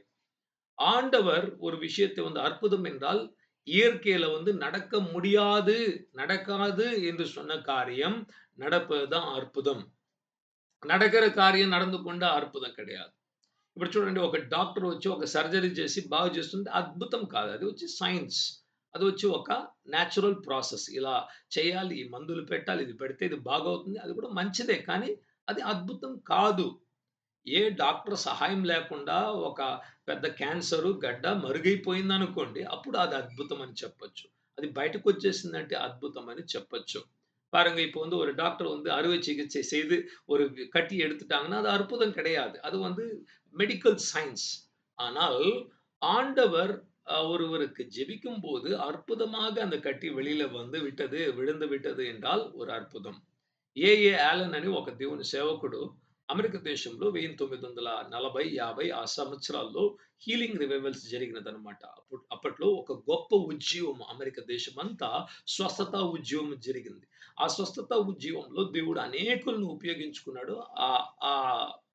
ஆண்டவர் ஒரு விஷயத்தை அற்புதம் என்றால், இயற்கையில நடக்க முடியாது, நடக்காது என்று சொன்ன காரியம் நடப்பது தான் అద్భుతం. நடக்கிற காரியம் நடந்து கொண்டா అద్భుతం கிடையாது. ఇప్పుడు చూడండి, ఒక డాక్టర్ వచ్చి ఒక సర్జరీ చేసి బాగు చేస్తుంటే అద్భుతం కాదు. అది వచ్చి సైన్స్. అది వచ్చి ఒక న్యాచురల్ ప్రాసెస్. ఇలా చేయాలి, ఈ మందులు పెట్టాలి, ఇది పెడితే ఇది బాగవుతుంది. అది కూడా మంచిదే. కానీ అది అద్భుతం కాదు. ఏ డాక్టర్ సహాయం లేకుండా ఒక పెద్ద క్యాన్సరు గడ్డ మరుగైపోయిందనుకోండి, అప్పుడు అది అద్భుతం అని చెప్పొచ్చు. అది బయటకొచ్చేసిందంటే అద్భుతం అని చెప్పొచ్చు. பாருங்க, இப்போ ஒரு டாக்டர் அறுவை சிகிச்சை செய்து ஒரு கட்டி எடுத்துட்டாங்கன்னா, அது அற்புதம் கிடையாது. அது மெடிக்கல் சயன்ஸ். ஆனால் ஆண்டவர் ஒருவருக்கு ஜெபிக்கும்போது அற்புதமாக அந்த கட்டி வெளியில விட்டது, விழுந்து விட்டது என்றால் ஒரு అద్భుతం. ఏఏ యాలెన్ అని ఒక దేవుని సేవకుడు అమెరికా దేశంలో 1940, 50 ఆ సంవత్సరాల్లో హీలింగ్ రివైవల్స్ జరిగినదనమాట. అప్పట్లో ఒక గొప్ప ఉద్యమం అమెరికా దేశమంతా స్వస్థత ఉద్యమం జరిగింది. ఆ స్వస్థత ఉద్యమంలో దేవుడు అనేకులను ఉపయోగించుకున్నాడు. ఆ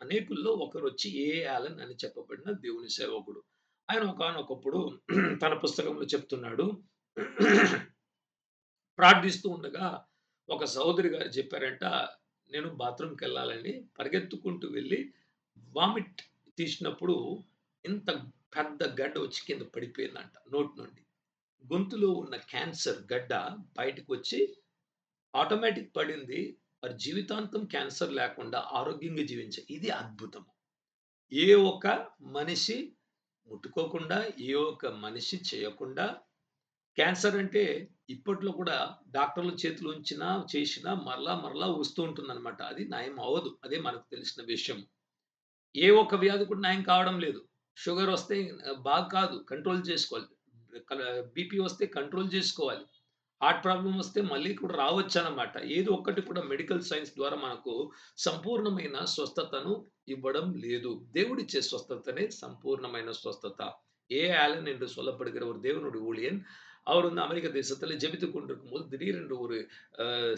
అనేకుల్లో ఒకరొచ్చి ఏఏ యాలెన్ అని చెప్పబడిన దేవుని సేవకుడు. ఆయన ఒకానొకప్పుడు తన పుస్తకంలో చెప్తున్నాడు. ప్రార్థిస్తూ ఉండగా ఒక సహోదరి గారు చెప్పారంట, నేను బాత్రూమ్‌కెళ్ళాలని పరిగెత్తుకుంటూ వెళ్లి వామిట్ తీసినప్పుడు ఇంత పెద్ద గడ్డ వచ్చి కింద పడిపోయిందంట నోటి నుండి. గొంతులో ఉన్న క్యాన్సర్ గడ్డ బయటకొచ్చి ఆటోమేటిక్ పడింది. మరి జీవితాంతం క్యాన్సర్ లేకుండా ఆరోగ్యంగా ఇది అద్భుతం. ఏ ఒక్క మనిషి ముట్టుకోకుండా, ఏ ఒక్క మనిషి చేయకుండా, క్యాన్సర్ అంటే ఇప్పట్లో కూడా డాక్టర్ల చేతిలో ఉంచినా, చేసినా మరలా, మరలా వస్తూ ఉంటుందన్నమాట. అది నయం అవ్వదు. అదే మనకు తెలిసిన విషయం. ఏ ఒక్క వ్యాధి కూడా నయం కావడం లేదు. షుగర్ వస్తే బాగా కాదు, కంట్రోల్ చేసుకోవాలి. కల బీపీ వస్తే కంట్రోల్ చేసుకోవాలి. హార్ట్ ప్రాబ్లమ్ వస్తే మళ్ళీ కూడా రావచ్చన్నమాట. ఏదో ఒక్కటి కూడా మెడికల్ సైన్స్ ద్వారా మనకు సంపూర్ణమైన స్వస్థతను ఇవ్వడం లేదు. దేవుడిచ్చే స్వస్థతనే సంపూర్ణమైన స్వస్థత. ஆலன் என்று சொல்லப்படுகிற ஒரு தேவனுடைய ஊழியன், அவர் அமெரிக்க தேசத்தில ஜெபித்துக் கொண்டிருக்கும்போது, திடீரென்று ஒரு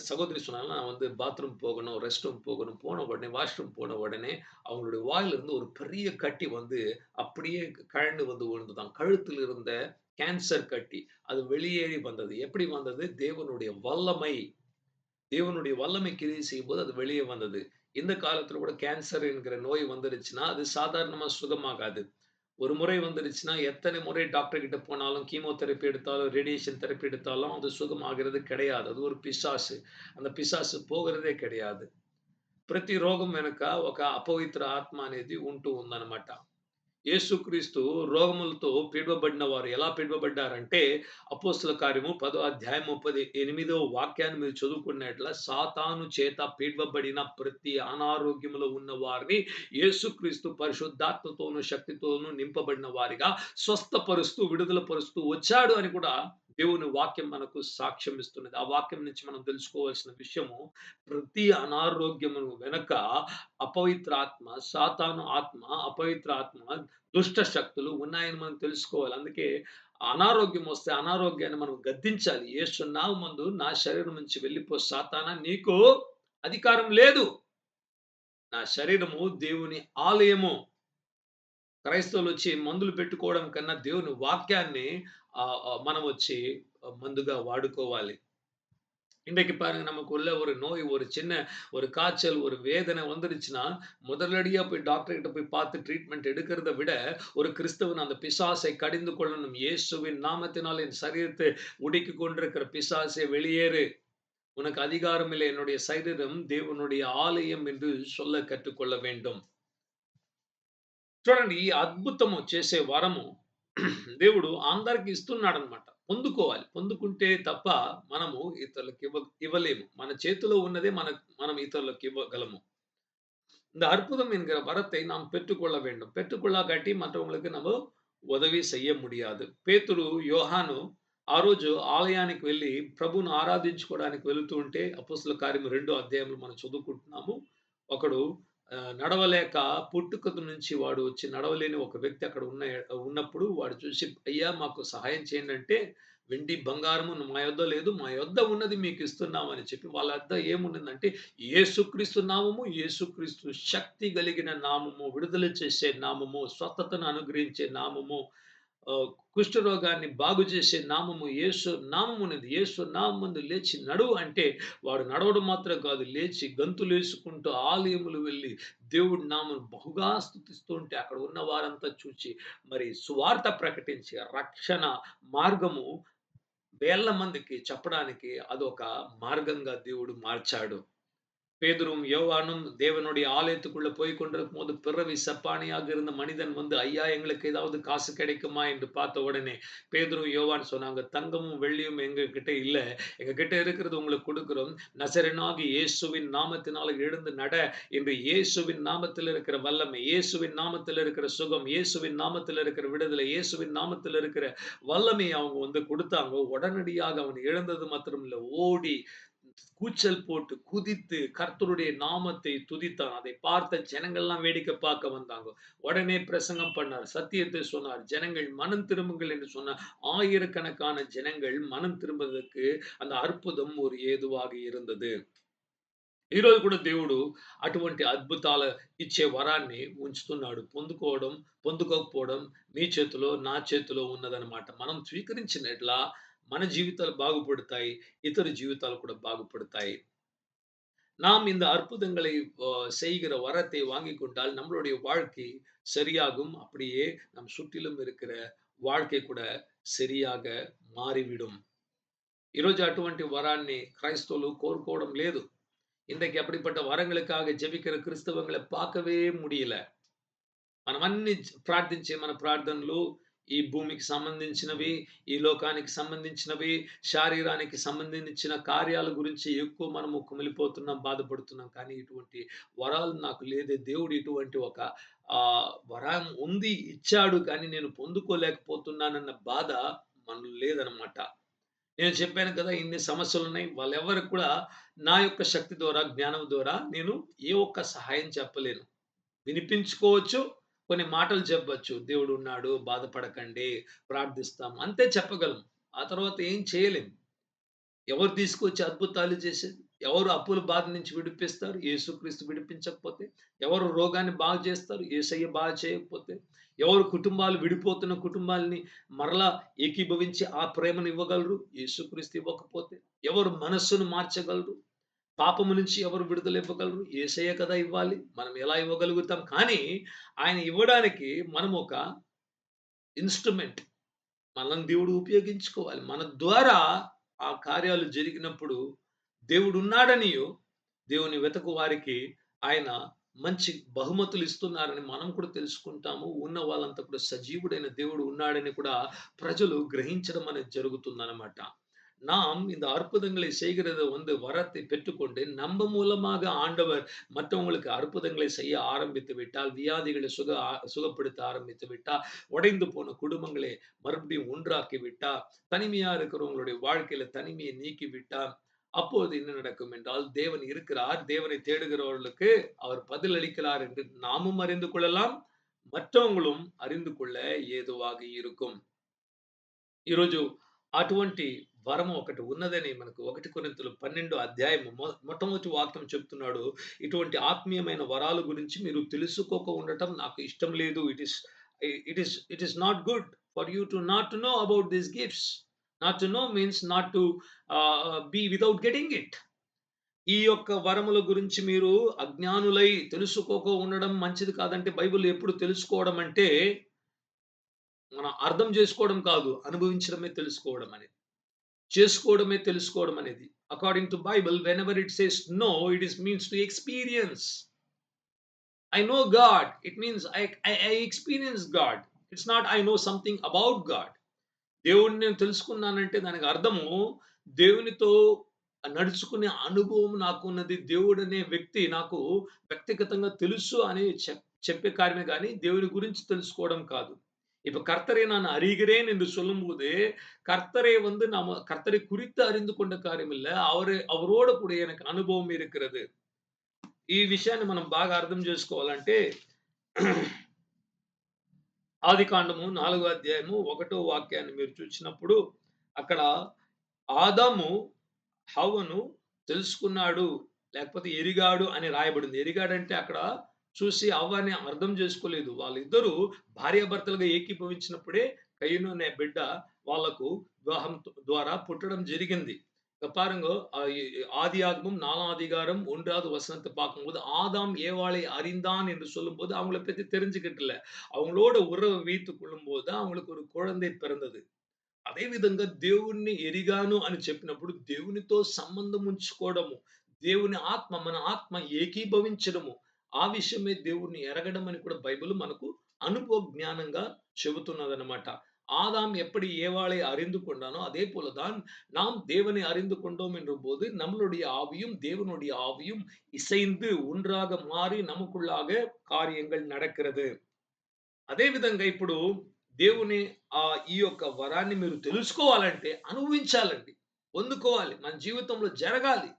சகோதரி சொன்னாங்க, "நான் பாத்ரூம் போகணும், ரெஸ்ட் ரூம் போகணும்." போன உடனே வாஷ்ரூம் போன உடனே அவங்களுடைய வாயிலிருந்து ஒரு பெரிய கட்டி அப்படியே கழண்டு விழுந்ததாம். கழுத்தில் இருந்த கேன்சர் கட்டி. அது வெளியேறி வந்தது. எப்படி வந்தது? தேவனுடைய வல்லமை. தேவனுடைய வல்லமை கிரியை செய்யும்போது அது வெளியே வந்தது. இந்த காலத்துல கூட கேன்சர் என்கிற நோய் வந்துருச்சுன்னா, அது சாதாரணமா சுகமாகாது. ஒரு முறை வந்துருச்சுன்னா, எத்தனை முறை டாக்டர் கிட்ட போனாலும், கீமோதெரபி எடுத்தாலும், ரேடியேஷன் தெரபி எடுத்தாலும், அது சுகமாகிறது கிடையாது. அது ஒரு పిశాసు. அந்த పిశాసు పోగறదే கிடையாது. ప్రతి రోగం వెనక ఒక అపవిత్ర ఆత్మ అనేది ఉంటూ ఉందన్నమాట. యేసుక్రీస్తు రోగములతో పీడవబడిన వారు ఎలా పీడవబడ్డారంటే, అపోస్తల కార్యము 10వ అధ్యాయము 18వ వాక్యాన్ని మీరు చదువుకున్నట్ల, సాతాను చేత పీడవబడిన ప్రతి అనారోగ్యములో ఉన్న వారిని యేసుక్రీస్తు పరిశుద్ధాత్మతోను, శక్తితోను నింపబడిన వారిగా స్వస్థపరుస్తూ, విడుదల పరుస్తూ వచ్చాడు అని కూడా దేవుని వాక్యం మనకు సాక్ష్యం ఇస్తున్నది. ఆ వాక్యం నుంచి మనం తెలుసుకోవాల్సిన విషయము, ప్రతి అనారోగ్యము వెనక అపవిత్రాత్మ, సాతాను ఆత్మ, అపవిత్ర ఆత్మ, దుష్ట శక్తులు ఉన్నాయని మనం తెలుసుకోవాలి. అందుకే అనారోగ్యం వస్తే అనారోగ్యాన్ని మనం గద్దించాలి. యేసు నామమందు నా శరీరం నుంచి వెళ్ళిపో సాతానా నీకు అధికారం లేదు. నా శరీరము దేవుని ఆలయము. క్రైస్తవులొచ్చి మందులు పెట్టుకోవడం కన్నా దేవుని వాక్యాన్ని మనమొచ్చి మందుగా వాడుకోవాలి. இன்றைக்கு பாருங்க நமக்குள்ள ஒரு நோய், ஒரு சின்ன ஒரு காய்ச்சல், ஒரு வேதனை வந்துருச்சுன்னா, முதலடியா போய் டாக்டர் கிட்ட போய் பார்த்து ட்ரீட்மெண்ட் எடுக்கிறத விட, ஒரு கிறிஸ்தவன் அந்த பிசாசை கடிந்து கொள்ளணும். இயேசுவின் நாமத்தினால் என் சரீரத்தை உடுக்கிக் கொண்டிருக்கிற பிசாசே வெளியேறு. உனக்கு அதிகாரம் இல்லை. என்னுடைய சரீரம் தேவனுடைய ஆலயம் என்று சொல்ல கற்றுக்கொள்ள வேண்டும். చూడండి ఈ అద్భుతము చేసే వరము దేవుడు అందరికి ఇస్తున్నాడన్నమాట. పొందుకోవాలి. పొందుకుంటే తప్ప మనము ఇతరులకు ఇవ్వలేము. మన చేతిలో ఉన్నదే మనం ఇతరులకు ఇవ్వగలము. இந்த அற்புதம் என்கிற வரத்தை நாம் பெற்றுக்கொள்ள வேண்டும். பெற்றுக்கொள்ளாகாட்டி மற்றவங்களுக்கு நம்ம ఉదవి செய்ய முடியாது. పేతురు, యోహాను ఆ రోజు ఆలయానికి వెళ్లి ప్రభువును ఆరాధించుకోవడానికి వెళుతూ ఉంటే అపోస్తలుల కార్యము 2 అధ్యాయంలో మనం చదువుకుంటున్నాము. ఒకడు నడవలేక పుట్టుక నుంచి వాడు వచ్చి నడవలేని ఒక వ్యక్తి అక్కడ ఉన్నప్పుడు వాడు చూసి, "అయ్యా మాకు సహాయం చేయండి" అంటే, "వెండి, బంగారము మా యొద్ద లేదు. మా యొద్ద ఉన్నది మీకు ఇస్తున్నాము" అని చెప్పి వాళ్ళ వద్ద ఏముండిందంటే యేసుక్రీస్తు నామము, యేసుక్రీస్తు శక్తి కలిగిన నామము, విడుదల చేసే నామము, స్వస్థతను అనుగ్రహించే నామము, కుష్ఠరోగాన్ని బాగు చేసే నామము యేసు నామమున్నది. యేసు నామమందు లేచి నడువు అంటే వాడు నడవడం మాత్రం కాదు, లేచి గంతులేసుకుంటూ ఆలయములు వెళ్లి దేవుడి నామమును బహుగా స్తుతిస్తూ ఉంటే అక్కడ ఉన్న వారంతా చూచి మరి సువార్త ప్రకటించి రక్షణ మార్గము వేల మందికి చెప్పడానికి అదొక మార్గంగా దేవుడు మార్చాడు. பேதுரும் யோவானும் தேவனுடைய ஆலயத்துக்குள்ள போய் கொண்டிருக்கும்போது பிறவி சப்பானியாக இருந்த மனிதன் வந்து, ஐயா எங்களுக்கு ஏதாவது காசு கிடைக்குமா என்று பார்த்த உடனே பேதுரும் யோவான் சொன்னாங்க, தங்கமும் வெள்ளியும் எங்க கிட்ட இல்ல, எங்க கிட்ட இருக்கிறது உங்களுக்கு கொடுக்கிறோம். நசரேயனாகிய இயேசுவின் நாமத்தினால எழுந்து நட என்று இயேசுவின் நாமத்தில் இருக்கிற வல்லமை, இயேசுவின் நாமத்தில் இருக்கிற சுகம், இயேசுவின் நாமத்தில் இருக்கிற விடுதலை, இயேசுவின் நாமத்தில் இருக்கிற வல்லமையை அவங்க வந்து கொடுத்தாங்க. உடனடியாக அவன் எழுந்தது மாத்திரமில்ல, ஓடி கூச்சல் போட்டு குதித்து கர்த்தருடைய நாமத்தை துதித்தான். அதை பார்த்த ஜனங்கள்லாம் வேடிக்கை பார்க்க வந்தாங்க. உடனே பிரசங்கம் பண்ணார். சத்தியத்தை சொன்னார். ஜனங்கள் மனம் திரும்புங்கள் என்று சொன்னார். ஆயிரக்கணக்கான ஜனங்கள் மனம் திரும்புவதற்கு அந்த అద్భుతం ஒரு ఏదువాగా இருந்தது. ఈరోజు కూడా దేవుడు అటువంటి అద్భుతాలు ఇచ్చే వరాన్ని ఉంచుతున్నాడు. పొందుకోకపోవడం నీ చేతిలో, నా చేతిలో ఉన్నదన్నమాట. మనం స్వీకరించిన ఎడల మన జీవితాలు బాగుపడతాయి. ఇతర జీవితాలు కూడా బాగుపడతాయి. நாம் இந்த அற்புதங்களை செய்கிற வரத்தை வாங்கிக் கொண்டால் நம்மளுடைய வாழ்க்கை சரியாகும். அப்படியே நம் சுற்றிலும் இருக்கிற வாழ்க்கை கூட சரியாக మారివిடும். ఈరోజు అటువంటి వరాన్ని క్రైస్తవులు కోరుకోవడం లేదు. ఇంతకీ அப்படிப்பட்ட వరங்களுக்காக జెబికిற క్రిస్తవంகளை பார்க்கவே முடியல. మనమన్ని ప్రార్థించే మన ప్రార్థనలు ఈ భూమికి సంబంధించినవి, ఈ లోకానికి సంబంధించినవి, శారీరానికి సంబంధించిన కార్యాల గురించి ఎక్కువ మనము కుమిలిపోతున్నాం, బాధపడుతున్నాం. కానీ ఇటువంటి వరాలు నాకు లేదే. దేవుడు ఇటువంటి ఒక వరం ఉంది, ఇచ్చాడు. కానీ నేను పొందుకోలేకపోతున్నానన్న బాధ మనలో లేదనమాట. నేను చెప్పాను కదా! ఇన్ని సమస్యలున్నాయి. వాళ్ళెవ్వరికి కూడా నా యొక్క శక్తి ద్వారా, జ్ఞానం ద్వారా నేను ఏ ఒక్క సహాయం చెప్పలేను. వినిపించుకోవచ్చు. కొన్ని మాటలు చెప్పొచ్చు. దేవుడున్నాడు, బాధపడకండి, ప్రార్థిస్తాం. అంతే చెప్పగలం. ఆ తర్వాత ఏం చేయలేం. ఎవరు తీసుకొచ్చి అద్భుతాలు చేసేది? ఎవరు అప్పుల బాధ నుంచి విడిపిస్తారు? యేసుక్రీస్తు విడిపించకపోతే. ఎవరు రోగాన్ని బాగు చేస్తారు? యేసయ్య బాగు చేయకపోతే. ఎవరు కుటుంబాలు విడిపోతున్న కుటుంబాల్ని మరలా ఏకీభవించి ఆ ప్రేమను ఇవ్వగలరు? యేసుక్రీస్తు ఇవ్వకపోతే. ఎవరు మనస్సును మార్చగలరు? పాపము నుంచి ఎవరు విడుదల ఇవ్వగలరు? యేసయ్య కదా ఇవ్వాలి. మనం ఎలా ఇవ్వగలుగుతాం? కానీ ఆయన ఇవ్వడానికి మనం ఒక ఇన్‌స్ట్రుమెంట్. మనల్ని దేవుడు ఉపయోగించుకోవాలి. మన ద్వారా ఆ కార్యాలు జరిగినప్పుడు దేవుడున్నాడనియో, దేవుని వెతకు వారికి ఆయన మంచి బహుమతులు ఇస్తున్నారని మనం కూడా తెలుసుకుంటాము. ఉన్న వాళ్ళంతా కూడా సజీవుడైన దేవుడు ఉన్నాడని కూడా ప్రజలు గ్రహించడం అనేది జరుగుతుందనమాట. நாம் இந்த அற்புதங்களை செய்கிறது வந்து வரத்தை பெற்றுக்கொண்டு நம்ம மூலமாக ஆண்டவர் மற்றவங்களுக்கு அற்புதங்களை செய்ய ஆரம்பித்து விட்டால், வியாதிகளை சுகப்படுத்த ஆரம்பித்து விட்டால், உடைந்து போன குடும்பங்களை மறுபடியும் ஒன்றாக்கி விட்டால், தனிமையா இருக்கிறவங்களுடைய வாழ்க்கையில தனிமையை நீக்கி விட்டால், அப்போது என்ன நடக்கும் என்றால், தேவன் இருக்கிறார். தேவனை தேடுகிறவர்களுக்கு அவர் பதில் அளிக்கிறார் என்று நாமும் அறிந்து கொள்ளலாம். மற்றவங்களும் அறிந்து கொள்ள ஏதுவாக இருக்கும். ఈరోజు అటువంటి వరము ఒకటి ఉన్నదని మనకు 1 కొరింథీయులు 12 అధ్యాయము మొట్టమొదటి వాక్యం చెప్తున్నాడు. ఇటువంటి ఆత్మీయమైన వరాల గురించి మీరు తెలుసుకోక ఉండటం నాకు ఇష్టం లేదు. It is not good for you to not to know about these gifts. Not to know means not to be without getting it. ఈ యొక్క వరముల గురించి మీరు అజ్ఞానులై తెలుసుకోక ఉండడం మంచిది కాదంటే, బైబిల్ ఎప్పుడు తెలుసుకోవడం అంటే మనం అర్థం చేసుకోవడం కాదు, అనుభవించడమే తెలుసుకోవడం అనేది. చేసుకోవడమే తెలుసుకోవడం అనేది. According to Bible whenever it says know, it is means to experience. I know God. It means I experience God. It's not I know something about God. దేవుడిని నేను తెలుసుకున్నానంటే దానికి అర్థము దేవునితో నడుచుకునే అనుభవం నాకున్నది. దేవుడనే వ్యక్తి నాకు వ్యక్తిగతంగా తెలుసు అని చెప్పే కార్యమే గాని దేవుని గురించి తెలుసుకోవడం కాదు. இப்ப கர்த்தரை நான் அறிகிறேன் என்று சொல்லும்போது, கர்த்தரை வந்து கர்த்தரை குறித்து அறிந்து கொண்ட காரியம் இல்ல. அவரோட கூட எனக்கு అనుభవం இருக்கிறது. ఈ విషయాన్ని మనం బాగా అర్థం చేసుకోవాలంటే ఆదికాండము 4 అధ్యాయము 1 వాక్యాన్ని మీరు చూసినప్పుడు అక్కడ ఆదాము హవ్వను తెలుసుకున్నాడు, లేకపోతే ఎరిగాడు అని రాయబడింది. ఎరిగాడంటే అక్కడ చూసి హవ్వని అర్థం చేసుకోలేదు. వాళ్ళిద్దరూ భార్యాభర్తలుగా ఏకీభవించినప్పుడే కయీను అనే బిడ్డ వాళ్ళకు వివాహం ద్వారా పుట్టడం జరిగింది. இங்க பாருங்க, ஆதியாகமம் 4ஆம் அதிகாரம் 1வது வசனத்த பார்க்கும்போது, ஆதாம் ஏவாளை அறிந்தான் என்று சொல்லும்போது, அவங்கள பத்தி தெரிஞ்சுக்கிட்டு இல்ல. அவங்களோட உறவு வைத்துக் கொள்ளும்போது தான் அவங்களுக்கு ஒரு குழந்தை பிறந்தது. అదే విధంగా దేవుణ్ణి ఎరిగాను అని చెప్పినప్పుడు దేవునితో సంబంధం ఉంచుకోవడము, దేవుని ఆత్మ మన ఆత్మ ఏకీభవించడము, ఆ విషయమే దేవుణ్ణి ఎరగడం అని కూడా బైబిల్ మనకు అనుభవ జ్ఞానంగా చెబుతున్నదన్నమాట. ஆதாம் எப்படி ஏவாளை அறிந்து கொண்டானோ அதே போலதான் நாம் தேவனை அறிந்து கொண்டோம் என்றபோது நம்மளுடைய ஆவியும் தேவனுடைய ஆவியும் இசைந்து ஒன்றாக மாறி நமக்குள்ளாக காரியங்கள் நடக்கிறது. అదే విధంగా ఇప్పుడు దేవుని ఈ యొక్క వరాన్ని మీరు తెలుసుకోవాలంటే అనుభవించాలండి. పొందుకోవాలి. మన జీవితంలో జరగాలి.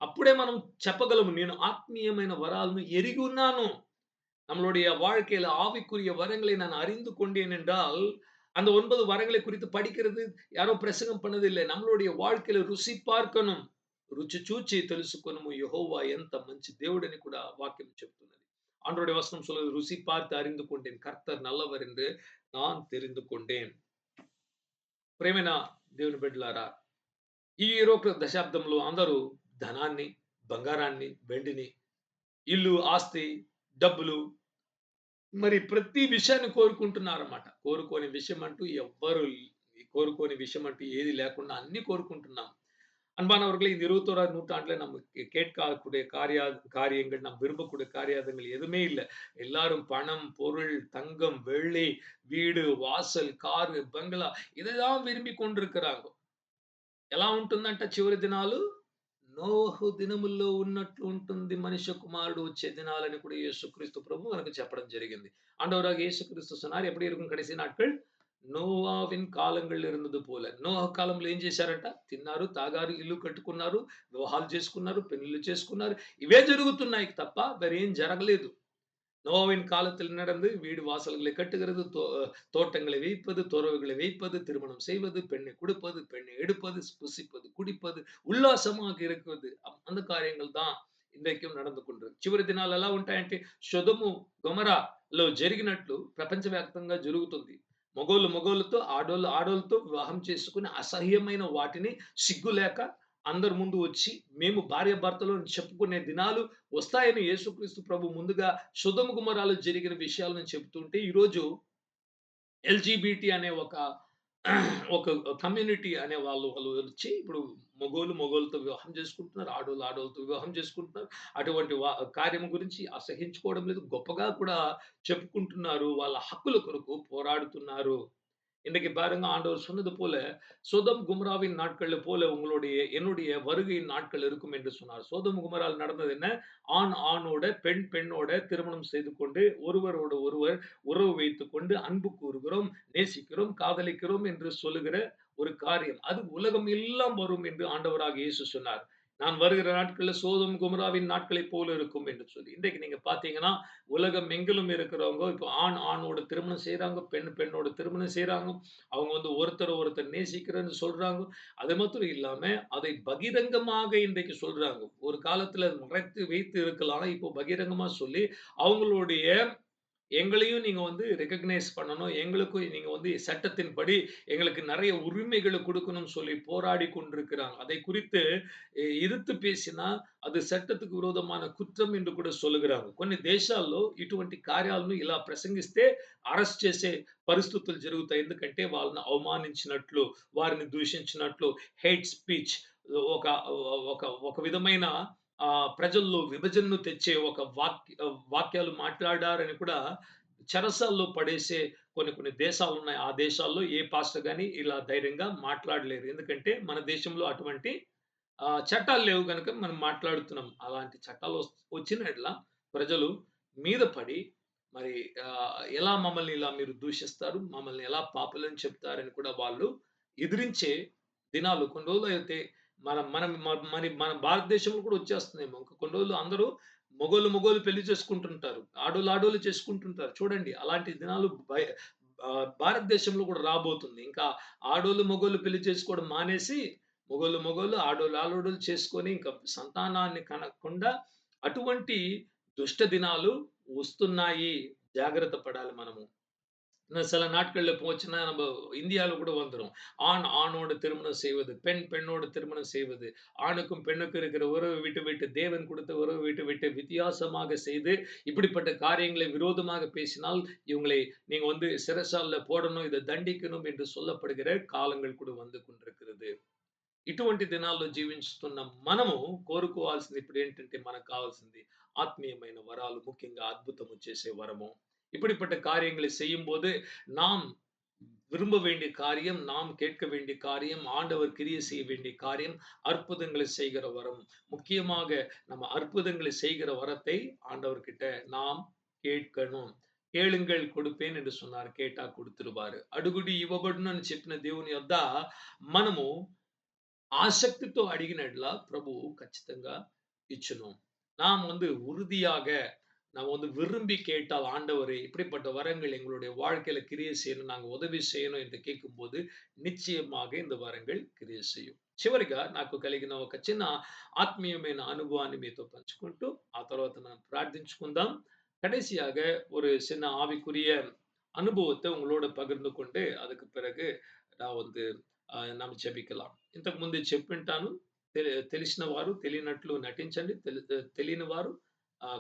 అప్పుడే మనం చెప్పగలము. నేను ఆత్మీయమైన వరాలను ఎరిగి ఉన్నాను. நம்மளுடைய வாழ்க்கையில ஆவிக்குரிய வரங்களை நான் அறிந்து கொண்டேன் என்றால், அந்த 9 வரங்களை குறித்து படிக்கிறது யாரோ பிரசங்கம் பண்ணதில்லை. நம்மளுடைய வாழ்க்கையில రుచి பார்க்கணும். రుచి చూచి తెలుసుకొనుము యెహోవా ఎంత మంచి దేవుడని కూడా వాక్యం చెప్తున్నది. ஆண்டவருடைய வசனம் சொல்லுது, ருசி பார்த்து அறிந்து கொண்டேன். கர்த்தர் நல்லவர் என்று நான் தெரிந்து கொண்டேன். ప్రేమైన దేవుని బిడ్డలారా, ఈ యూరోప్ దశాబ్దంలో అందరూ ధనాన్ని, బంగారాన్ని, వెండిని, ఇల్లు, ఆస్తి, డబ్బులు మరి ప్రతి విషయాన్ని కోరుకుంటున్నారన్నమాట. கோருకోని விஷயம் అంటూ ఏది లేకుండా అన్నీ కోరుకుంటున్నాం. அன்பானவர்களே, இந்த 21ஆம் நூற்றாண்டுல நமக்கு கேட்கக்கூடிய காரியங்கள், நாம் விரும்பக்கூடிய காரியங்கள் எதுவுமே இல்ல. எல்லாரும் பணம், பொருள், தங்கம், வெள்ளி, வீடு, வாசல், కారు, బంగ్లా ఇదేதான் విரும்பிக் கொண்டிருக்கிறாங்க. ఎలా ఉంటుందంట చివరి దినాలు? నోహు దినముల్లో ఉన్నట్లు ఉంటుంది మనుష్య కుమారుడు వచ్చే దినాలని కూడా యేసుక్రీస్తు ప్రభు మనకు చెప్పడం జరిగింది. ஆண்டவராகிய இயேசு கிறிஸ்து சொன்னார், எப்படி இருக்கும் கடைசி நாட்கள்? నోవావిన్ కాలంలో இருந்தது పోల. నోహ కాలంలో ఏం చేశారంట? తిన్నారు, తాగారు, ఇల్లు కట్టుకున్నారు, వివాహాలు చేసుకున్నారు, పెళ్లిళ్ళు చేసుకున్నారు. ఇవే జరుగుతున్నాయి తప్ప వేరేం జరగలేదు. நோவாவின் காலத்தில் நடந்து வீடு வாசல்களை கட்டுகிறது, தோட்டங்களை வைப்பது, துறவுகளை வைப்பது, திருமணம் செய்வது, பெண்ணை கொடுப்பது, பெண்ணை எடுப்பது, புசிப்பது, குடிப்பது, ఉల్లాసமாக இருக்கிறது. அந்த காரியங்கள் தான் ఇందైక్యం நடந்து కొంటుంది. చివరి దినాలు ఎలా ఉంటాయంటే సొదొము గొమొరాలో జరిగినట్లు ప్రపంచవ్యాప్తంగా జరుగుతుంది. మగోళ్ళతో, ఆడోళ్ళు ఆడోళ్ళతో వివాహం చేసుకొని అసహ్యమైన వాటిని సిగ్గు లేక అందరి ముందు వచ్చి మేము భార్యాభర్తలు అని చెప్పుకునే దినాలు వస్తాయని యేసుక్రీస్తు ప్రభు ముందుగా సొదొమ గుమొరాలో జరిగిన విషయాలను చెప్తుంటే, ఈరోజు ఎల్‌జీబీటీ అనే ఒక కమ్యూనిటీ అనే వాళ్ళు వచ్చి ఇప్పుడు మగోళ్ళతో వివాహం చేసుకుంటున్నారు. ఆడోళ్ళతో వివాహం చేసుకుంటున్నారు. అటువంటి కార్యం గురించి అసహించుకోవడం లేదు. గొప్పగా కూడా చెప్పుకుంటున్నారు. వాళ్ళ హక్కుల కొరకు పోరాడుతున్నారు. இன்னைக்கு பாருங்க, ஆண்டவர் சொன்னது போல சோதோம் குமராவின் நாட்கள்ல போல என்னுடைய வருகையின் நாட்கள் இருக்கும் என்று சொன்னார். சோதோம் குமரால் நடந்தது என்ன? ஆணோட, பெண்ணோட திருமணம் செய்து கொண்டு ஒருவரோடு ஒருவர் உறவு வைத்துக் கொண்டு அன்பு கூறுகிறோம், நேசிக்கிறோம், காதலிக்கிறோம் என்று சொல்லுகிற ஒரு காரியம். அது உலகம் எல்லாம் வரும் என்று ஆண்டவராகிய இயேசு சொன்னார். நான் வருகிற நாட்கள்ல சோதோம் குமராவின் நாட்களைப் போல இருக்கும் என்று சொல்லி. இன்றைக்கு நீங்க பார்த்தீங்கன்னா, உலகம் எங்கிலும் இருக்கிறவங்க இப்போ ஆண் ஆணோட திருமணம் செய்றாங்க. பெண் பெண்ணோட திருமணம் செய்றாங்க. அவங்க வந்து ஒருத்தர ஒருத்தர் நேசிக்கிறேன்னு சொல்றாங்க. அது மாத்திரம் இல்லாம, அதை பகிரங்கமாக இன்றைக்கு சொல்றாங்க. ஒரு காலத்துல மறைத்து வைத்து இருக்கலாம். இப்போ பகிரங்கமா சொல்லி, அவங்களுடைய எங்களையும் நீங்க வந்து ரெகக்னைஸ் பண்ணணும். எங்களுக்கும் நீங்க வந்து சட்டத்தின்படி எங்களுக்கு நெறைய உரிமைகள குடுக்கணும்னு சொல்லி போராடி கொண்டிருக்கிறாங்க. அதை குறித்து ఎదుத்து పేసినా అది చట్టத்துకు విరోధమైన కుట్రం என்று కూడా சொல்லுகிறாங்க. కొన్ని దేశాల్లో ఇటువంటి కార్యాలను ఇలా ప్రసంగిస్తే అరెస్ట్ చేసే పరిస్థితులు జరుగుతాయి. ఎందుకంటే వాళ్ళని అవమానించినట్లు, వారిని దూషించినట్లు హేట్ స్పీచ్ ఒక ఒక ఒక విధమైన ప్రజల్లో విభజనను తెచ్చే ఒక వాక్యాలు మాట్లాడారని కూడా చెరసాల్లో పడేసే కొన్ని కొన్ని దేశాలున్నాయి. ఆ దేశాల్లో ఏ పాస్టర్ గాని ఇలా ధైర్యంగా మాట్లాడలేరు. ఎందుకంటే మన దేశంలో అటువంటి చట్టాలు లేవు గనుక మనం మాట్లాడుతున్నాం. అలాంటి చట్టాలు వచ్చిన యెడల ప్రజలు మీద పడి మరి ఎలా మమ్మల్ని ఇలా మీరు దూషిస్తారు? మమ్మల్ని ఎలా పాపులని చెప్తారని కూడా వాళ్ళు ఎదిరించే దినాలు కొన్ని రోజులైతే మనం మనం మ మరి మన భారతదేశంలో కూడా వచ్చేస్తుందేమో. ఇంక కొన్ని రోజులు అందరూ మగోళ్ళు పెళ్లి చేసుకుంటుంటారు. ఆడోళ్ళు చేసుకుంటుంటారు. చూడండి అలాంటి దినాలు భారతదేశంలో కూడా రాబోతుంది. ఇంకా మగోళ్ళు పెళ్లి చేసుకోవడం మానేసి మొగోళ్ళు, ఆడోళ్ళు చేసుకొని ఇంకా సంతానాన్ని కనకుండా అటువంటి దుష్ట దినాలు వస్తున్నాయి. జాగ్రత్త పడాలి మనము. சில நாட்கள்ல போச்சுன்னா, நம்ப இந்தியால கூட வந்துரும். ஆண் ஆணோடு திருமணம் செய்வது, பெண் பெண்ணோடு திருமணம் செய்வது, ஆணுக்கும் பெண்ணுக்கும் இருக்கிற உறவை விட்டுவிட்டு, தேவன் கொடுத்த உறவை விட்டுவிட்டு வித்தியாசமாக செய்து, இப்படிப்பட்ட காரியங்களை விரோதமாக பேசினால், இவங்களை நீங்க வந்து சிறைசாலைல போடணும், இத தண்டிக்கணும் என்று சொல்லப்படுகிற காலங்கள் கூட வந்து கொண்டிருக்கிறது. ఇటువంటి దినాల్లో జీవించుతున్న మనము కోరుకోవాల్సింది ఇప్పుడేంటంటే మనకు కావాల్సింది ఆత్మీయమైన వరాలు, ముఖ్యంగా అద్భుతము చేసే వరము. இப்படிப்பட்ட காரியங்களை செய்யும்போது, நாம் விரும்ப வேண்டிய காரியம், நாம் கேட்க வேண்டிய காரியம், ஆண்டவர் கிரியை செய்ய வேண்டிய காரியம், அற்புதங்களை செய்கிற வரம். முக்கியமாக நம்ம அற்புதங்களை செய்கிற வரத்தை ஆண்டவர்கிட்ட நாம் கேட்கணும். కేளுங்கள் కొడుపేన్ என்று சொன்னார். కేటా కుడుతురువారు. అడుగుడి ఇవ్వబడును అని చెప్పిన దేవుని యొద్ద మనము ఆసక్తితో అడిగిన యెడల ప్రభువు ఖచ్చితంగా ఇచ్చును. நாம் வந்து உறுதியாக நாம் வந்து விரும்பி கேட்டால் ஆண்டவரே இப்படிப்பட்ட வரங்கள் எங்களுடைய வாழ்க்கையில கிரியை செய்யணும், நாங்க ఉదவி చేయணும் என்று கேட்கும்போது నిశ్చయமாக இந்த వరంగల్ క్రియ చేయు. చివరిగా నాకు కలిగిన ఒక చిన్న ఆత్మీయమైన అనుభవాన్ని మీతో పంచుకుంటూ, ఆ తర్వాత మనం ప్రార్థించుకుందాం. கடைசியாக ஒரு சின்ன ஆவிக்குரிய அனுபவத்த உங்களோட பகிர்ந்து கொண்டு, அதுக்கு பிறகு நான் வந்து మనం జెபிக்கலாம். ఇంతకుముందు చెప్పింటాను. తెలిసిన వారు తెలియనట్లు నటించండి. తెలియని వారు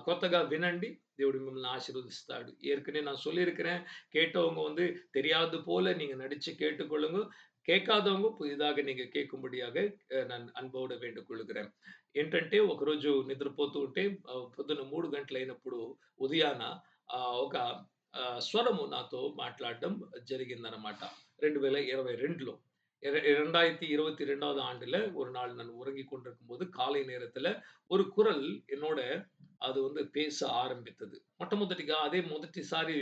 కొత్తగా వినండి. దేవుడు మిమ్మల్ని ஆசீர்வதிస్తాడు. ஏற்கனவே நான் சொல்லியிருக்கிறேன். கேட்டவங்க வந்து தெரியாது போல நீங்க நடிச்சு கேட்டுக்கொள்ளுங்க. కేకాదవங்க పుదిదాక నీకు కేకుముడియాగ నేను అన్బోడ వేండుకొల్లుகிறேன். ఏంటంటే ఒకరోజు నిద్రపోతూ ఉంటే పొద్దున్న 3 గంటలైనప్పుడు ఉదయాన ఒక స్వరము నాతో మాట్లాడడం జరిగిందనమాట. 2022లో 2022வது ஆண்டுல ஒரு நாள் நான் உறங்கிக் கொண்டிருக்கும்போது, காலை நேரத்துல ஒரு குரல் என்னோட அது வந்து பேச ఆరంభిత్తది. మొట్టమొదటిగా అదే మొదటిసారి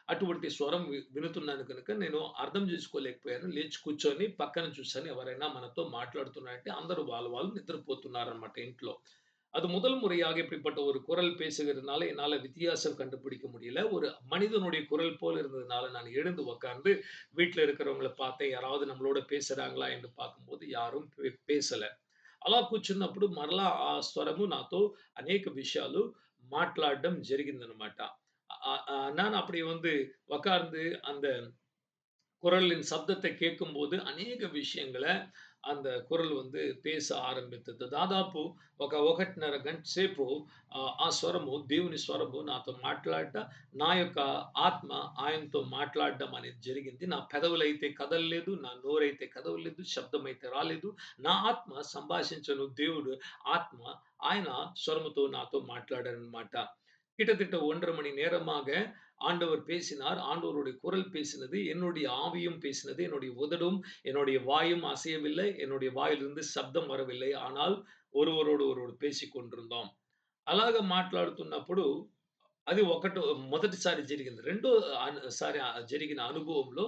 అటువంటి స్వరం వినుతున్నాను కనుక నేను అర్థం చేసుకోలేకపోయాను. లేచి కూర్చొని పక్కన చూసాను. ఎవరైనా మనతో మాట్లాడుతున్నారంటే అందరూ వాళ్ళు నిద్రపోతున్నారన్నమాట ఇంట్లో. அது முதல் முறையாக இப்படிப்பட்ட ஒரு குரல் பேசுகிறதுனால என்னால வித்தியாசம் கண்டுபிடிக்க முடியல. ஒரு மனிதனுடைய குரல் போல இருந்ததுனால நான் எழுந்து உட்கார்ந்து வீட்ல இருக்கிறவங்கள பார்த்தேன். யாராவது நம்மளோட பேசுறாங்களா என்று பார்க்கும்போது யாரும் పేసల. అలా కూర్చున్నప్పుడు మరలా ఆ స్వరము నాతో అనేక విషయాలు మాట్లాడడం జరిగిందనమాట. நான் அப்படி வந்து உட்கார்ந்து அந்த குரலின் சப்தத்தை கேட்கும்போது అనేక விஷயங்கள அந்த కురల్ வந்து పేస ఆరంభిత్తది. దాదాపు ఒక 1:30 గంట సేపు ఆ స్వరము దేవుని స్వరము నాతో మాట్లాడట, నా యొక్క ఆత్మ ఆయనతో మాట్లాడడం అనేది జరిగింది. నా పెదవులైతే కదలలేదు, నా నోరైతే కదలలేదు, శబ్దమైతే రాలేదు. నా ఆత్మ సంభాషించను దేవుడు ఆత్మ ఆయన స్వరముతో నాతో మాట్లాడారనమాట. கிட்டத்தட்ட 1 1/2 மணி நேரமாக ஆண்டவர் பேசினார். ஆண்டவருடைய குரல் பேசினது. என்னுடைய ஆவியும் பேசினது. என்னுடைய உதடும், என்னுடைய வாயும் அசையவில்லை. என்னுடைய வாயிலிருந்து శబ్దం வரவில்லை. ஆனால் ஒருவரோடு ஒருவர் பேசிக் கொண்டிருந்தோం. అలాగా మాట్లాడుతున్నప్పుడు అది మొదటిసారి జరిగింది. రెండో సారి జరిగిన అనుభవంలో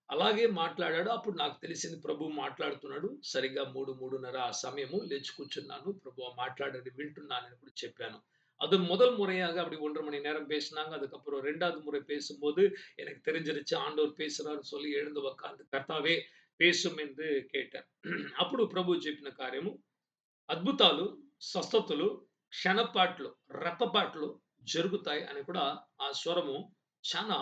అలాగే మాట్లాడాడు. అప్పుడు నాకు తెలిసింది ప్రభువు మాట్లాడుతున్నాడు. సరిగ్గా 3, 3:30 ఆ సమయము లేచి కూర్చున్నాను. ప్రభువா மாట్లాடுறதை வின்ட்டுனான்னு கூட చెప్పాను. அது முதல் முறையாக அப்படி 1 1/2 மணி நேரம் பேசினாங்க. அதுக்கப்புறம் 2வது முறை பேசும்போது எனக்கு தெரிஞ்சிருச்சு ஆண்டவர் பேசுறாருன்னு சொல்லி எழுந்து உட்கார்ந்து கர்த்தாவே பேசும் என்று கேட்டேன். అప్పుడు ప్రభు చెప్పిన కార్యము అద్భుతాలు, స్వస్థతలు, క్షణపాట్లు, రెప్పపాట్లు జరుగుతాయి అని కూడా ఆ స్వరము చానా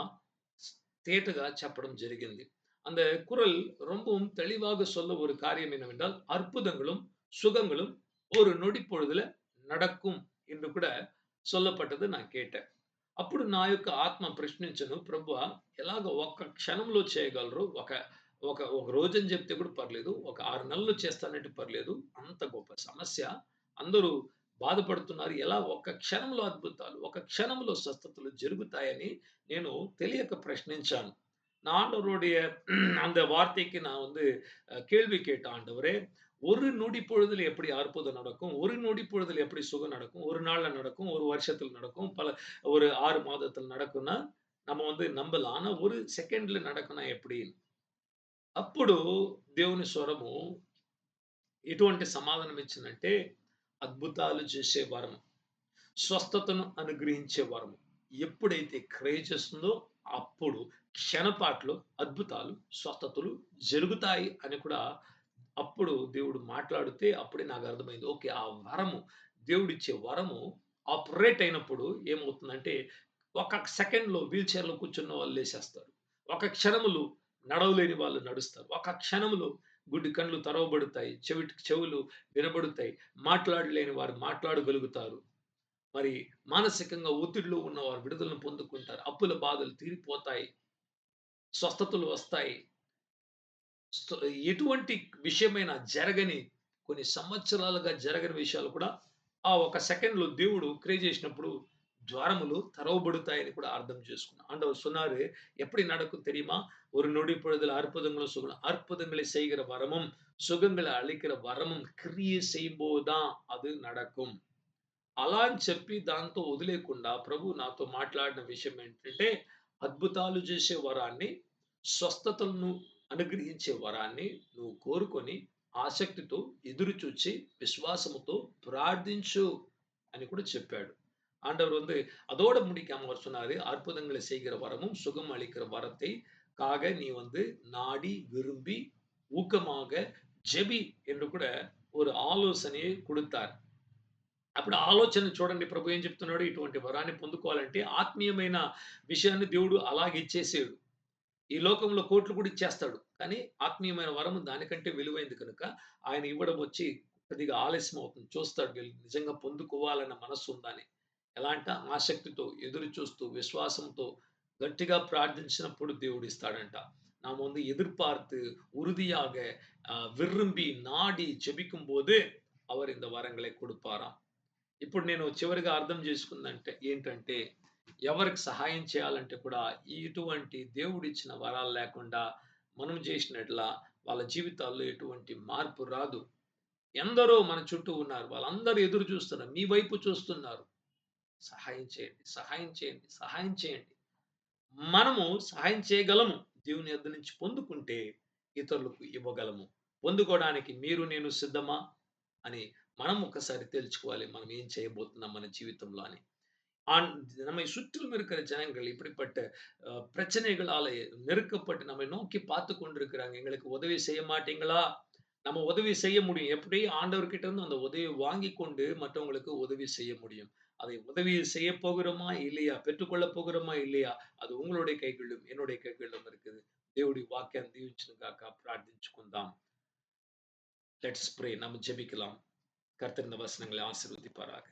తేటగా చెప్పడం జరిగింది. அந்த குரல் ரொம்பவும் தெளிவாக சொல்ல ஒரு காரியம் என்னவென்றால், அற்புதங்களும், சுகங்களும் ஒரு நொடி பொழுதுல நடக்கும் என்று கூட சொல்லப்பட்டது நான் కేటాను. అప్పుడు నా యొక్క ఆత్మ ప్రశ్నించెను. ప్రభువా ఎలాగ ఒక్క క్షణంలో చేయగలరు? ఒక ఒక ఒక రోజని చెప్తే కూడా పర్లేదు. ఒక 6 నెలల్లో చేస్తానంటే పర్లేదు. అంత గొప్ప సమస్య. అందరూ బాధపడుతున్నారు. ఎలా ఒక్క క్షణంలో అద్భుతాలు, ఒక క్షణంలో స్వస్థతలు జరుగుతాయని నేను తెలియక ప్రశ్నించాను. நான் ஆண்டவருடைய அந்த வார்த்தைக்கு நான் வந்து கேள்வி கேட்டேன். ஆண்டவரே, ஒரு நொடி பொழுதில எப்படி அற்புதம் நடக்கும்? ஒரு நொடி பொழுதில எப்படி சுகம் நடக்கும்? 1 நாள்ல நடக்கும், 1 வருஷத்துல நடக்கும், ஒரு 6 மாதத்துல நடக்கும்னா, நம்ம வந்து நம்பலாம். ஆனா, ஒரு సెకండ్‌లో நடக்கும்னா எப்படி? అప్పుడు దేవుని స్వరము ఎటువంటి సమాధానం ఇచ్చిందంటే, అద్భుతాలు చేసే వరం, స్వస్థతను అనుగ్రహించే వరము. ఎప్పుడైతే క్రయ చేస్తుందో అప్పుడు క్షణపాట్లు అద్భుతాలు, స్వస్థతలు జరుగుతాయి అని కూడా అప్పుడు దేవుడు మాట్లాడితే అప్పుడే నాకు అర్థమైంది. ఓకే. ఆ వరము దేవుడిచ్చే వరము ఆపరేట్ అయినప్పుడు ఏమవుతుందంటే ఒక సెకండ్‌లో వీల్ చైర్‌లో కూర్చున్న వాళ్ళు లేసేస్తారు. ఒక క్షణములో నడవలేని వాళ్ళు నడుస్తారు. ఒక క్షణంలో గుడ్డి కళ్ళు తెరవబడతాయి. చెవులు వినబడుతాయి. మాట్లాడలేని వారు మాట్లాడగలుగుతారు. మరి మానసికంగా ఒత్తిడిలో ఉన్నవారు విడుదలను పొందుకుంటారు. అప్పుల బాధలు తీరిపోతాయి. స్వస్థతలు వస్తాయి. స్థ ఎటువంటి విషయమైనా జరగని కొన్ని సంవత్సరాలుగా జరగని విషయాలు కూడా ఆ ఒక సెకండ్‌లో దేవుడు క్రియ చేసినప్పుడు ద్వారములు తెరవబడుతాయని కూడా అర్థం చేసుకున్నా. ஆண்டவர் சொன்னாரு, "எப்படி நடக்கும் தெரியுமா? ஒரு நொடி பொழுதில் அற்புதங்களும், அற்புதங்களை செய்கிற வரமும், சுகங்களை அளிக்கிற வரமும் கிரியை செய்யும்போது தான் அது நடக்கும்." అలా అని చెప్పి దాంతో వదిలేయకుండా ప్రభు నాతో మాట్లాడిన విషయం ఏంటంటే, అద్భుతాలు చేసే వరాన్ని, స్వస్థతలను అనుగ్రహించే వరాన్ని నువ్వు కోరుకొని, ఆసక్తితో ఎదురు చూచి, విశ్వాసముతో ప్రార్థించు అని కూడా చెప్పాడు. ஆண்டவர் வந்து அதோட முடிக்காம அவர் சொன்னாரு, "அற்புதங்களை செய்கிற வரமும், சுகம் அளிக்கிற வரத்தை காக நீ வந்து நாடி, விரும்பி, ஊக்கமாக ஜெபி" என்று கூட ஒரு ఆలోచనని కుడుతారు. అప్పుడు ఆలోచన చూడండి ప్రభు ఏం చెప్తున్నాడు, ఇటువంటి వరాన్ని పొందుకోవాలంటే ఆత్మీయమైన విషయాన్ని దేవుడు అలాగే ఇచ్చేసాడు. ఈ లోకంలో కోట్లు కూడా ఇచ్చేస్తాడు. కానీ ఆత్మీయమైన వరము దానికంటే విలువైంది కనుక ఆయన ఇవ్వడం వచ్చి కొద్దిగా ఆలస్యం అవుతుంది. చూస్తాడు వీళ్ళు నిజంగా పొందుకోవాలన్న మనస్సు ఉందా అని. ఎలా అంటే ఆసక్తితో, ఎదురు చూస్తూ, విశ్వాసంతో గట్టిగా ప్రార్థించినప్పుడు దేవుడు ఇస్తాడంట. நாம் வந்து எதிர்பார்த்து உறுதியாக விரும்பி நாடி ஜெபிக்கும்போது அவர் இந்த வரங்களை கொடுப்பாராம். ఇప్పుడు నేను చివరిగా అర్థం చేసుకుందంటే ఏంటంటే, ఎవరికి సహాయం చేయాలంటే కూడా ఇటువంటి దేవుడిచ్చిన వరాలు లేకుండా మనం చేసినట్ల వాళ్ళ జీవితాల్లో ఎటువంటి మార్పు రాదు. ఎందరో మన చుట్టూ ఉన్నారు. వాళ్ళందరూ ఎదురు చూస్తున్నారు. మీ వైపు చూస్తున్నారు. సహాయం చేయండి. సహాయం చేయండి. సహాయం చేయండి. మనము సహాయం చేయగలము. దేవుని యొద్ద నుంచి పొందుకుంటే ఇతరులకు ఇవ్వగలము. పొందుకోవడానికి మీరు నేను సిద్ధమా? అని మనం ఒక్కసారి తెలుసుకోవాలి. మనం ఏం చేయబోతున్నాం మన జీవితంలో అని. ஆண் நம்மை சுற்றிலும் இருக்கிற ஜனங்கள் இப்படிப்பட்ட பிரச்சனைகளால நெருக்கப்பட்டு நம்மை நோக்கி பார்த்து கொண்டிருக்கிறாங்க. எங்களுக்கு உதவி செய்ய மாட்டீங்களா? நம்ம உதவி செய்ய முடியும். எப்படி ஆண்டவர்கிட்ட இருந்து அந்த உதவியை வாங்கிக் கொண்டு மற்றவங்களுக்கு உதவி செய்ய முடியும். அதை உதவி செய்ய போகிறோமா? இல்லையா? பெற்றுக்கொள்ளப் போகிறோமா? இல்லையா? அது உங்களுடைய கைகளிலும், என்னுடைய கைகளிலும் இருக்குது. దేవుడి వాక్యాన్ని దీవించును గాక ప్రార్థించుకుందాం. Let's pray. நம்ம ஜெபிக்கலாம். கர்த்தர் இந்த வசனங்களை ஆசீர்வதிப்பாராக.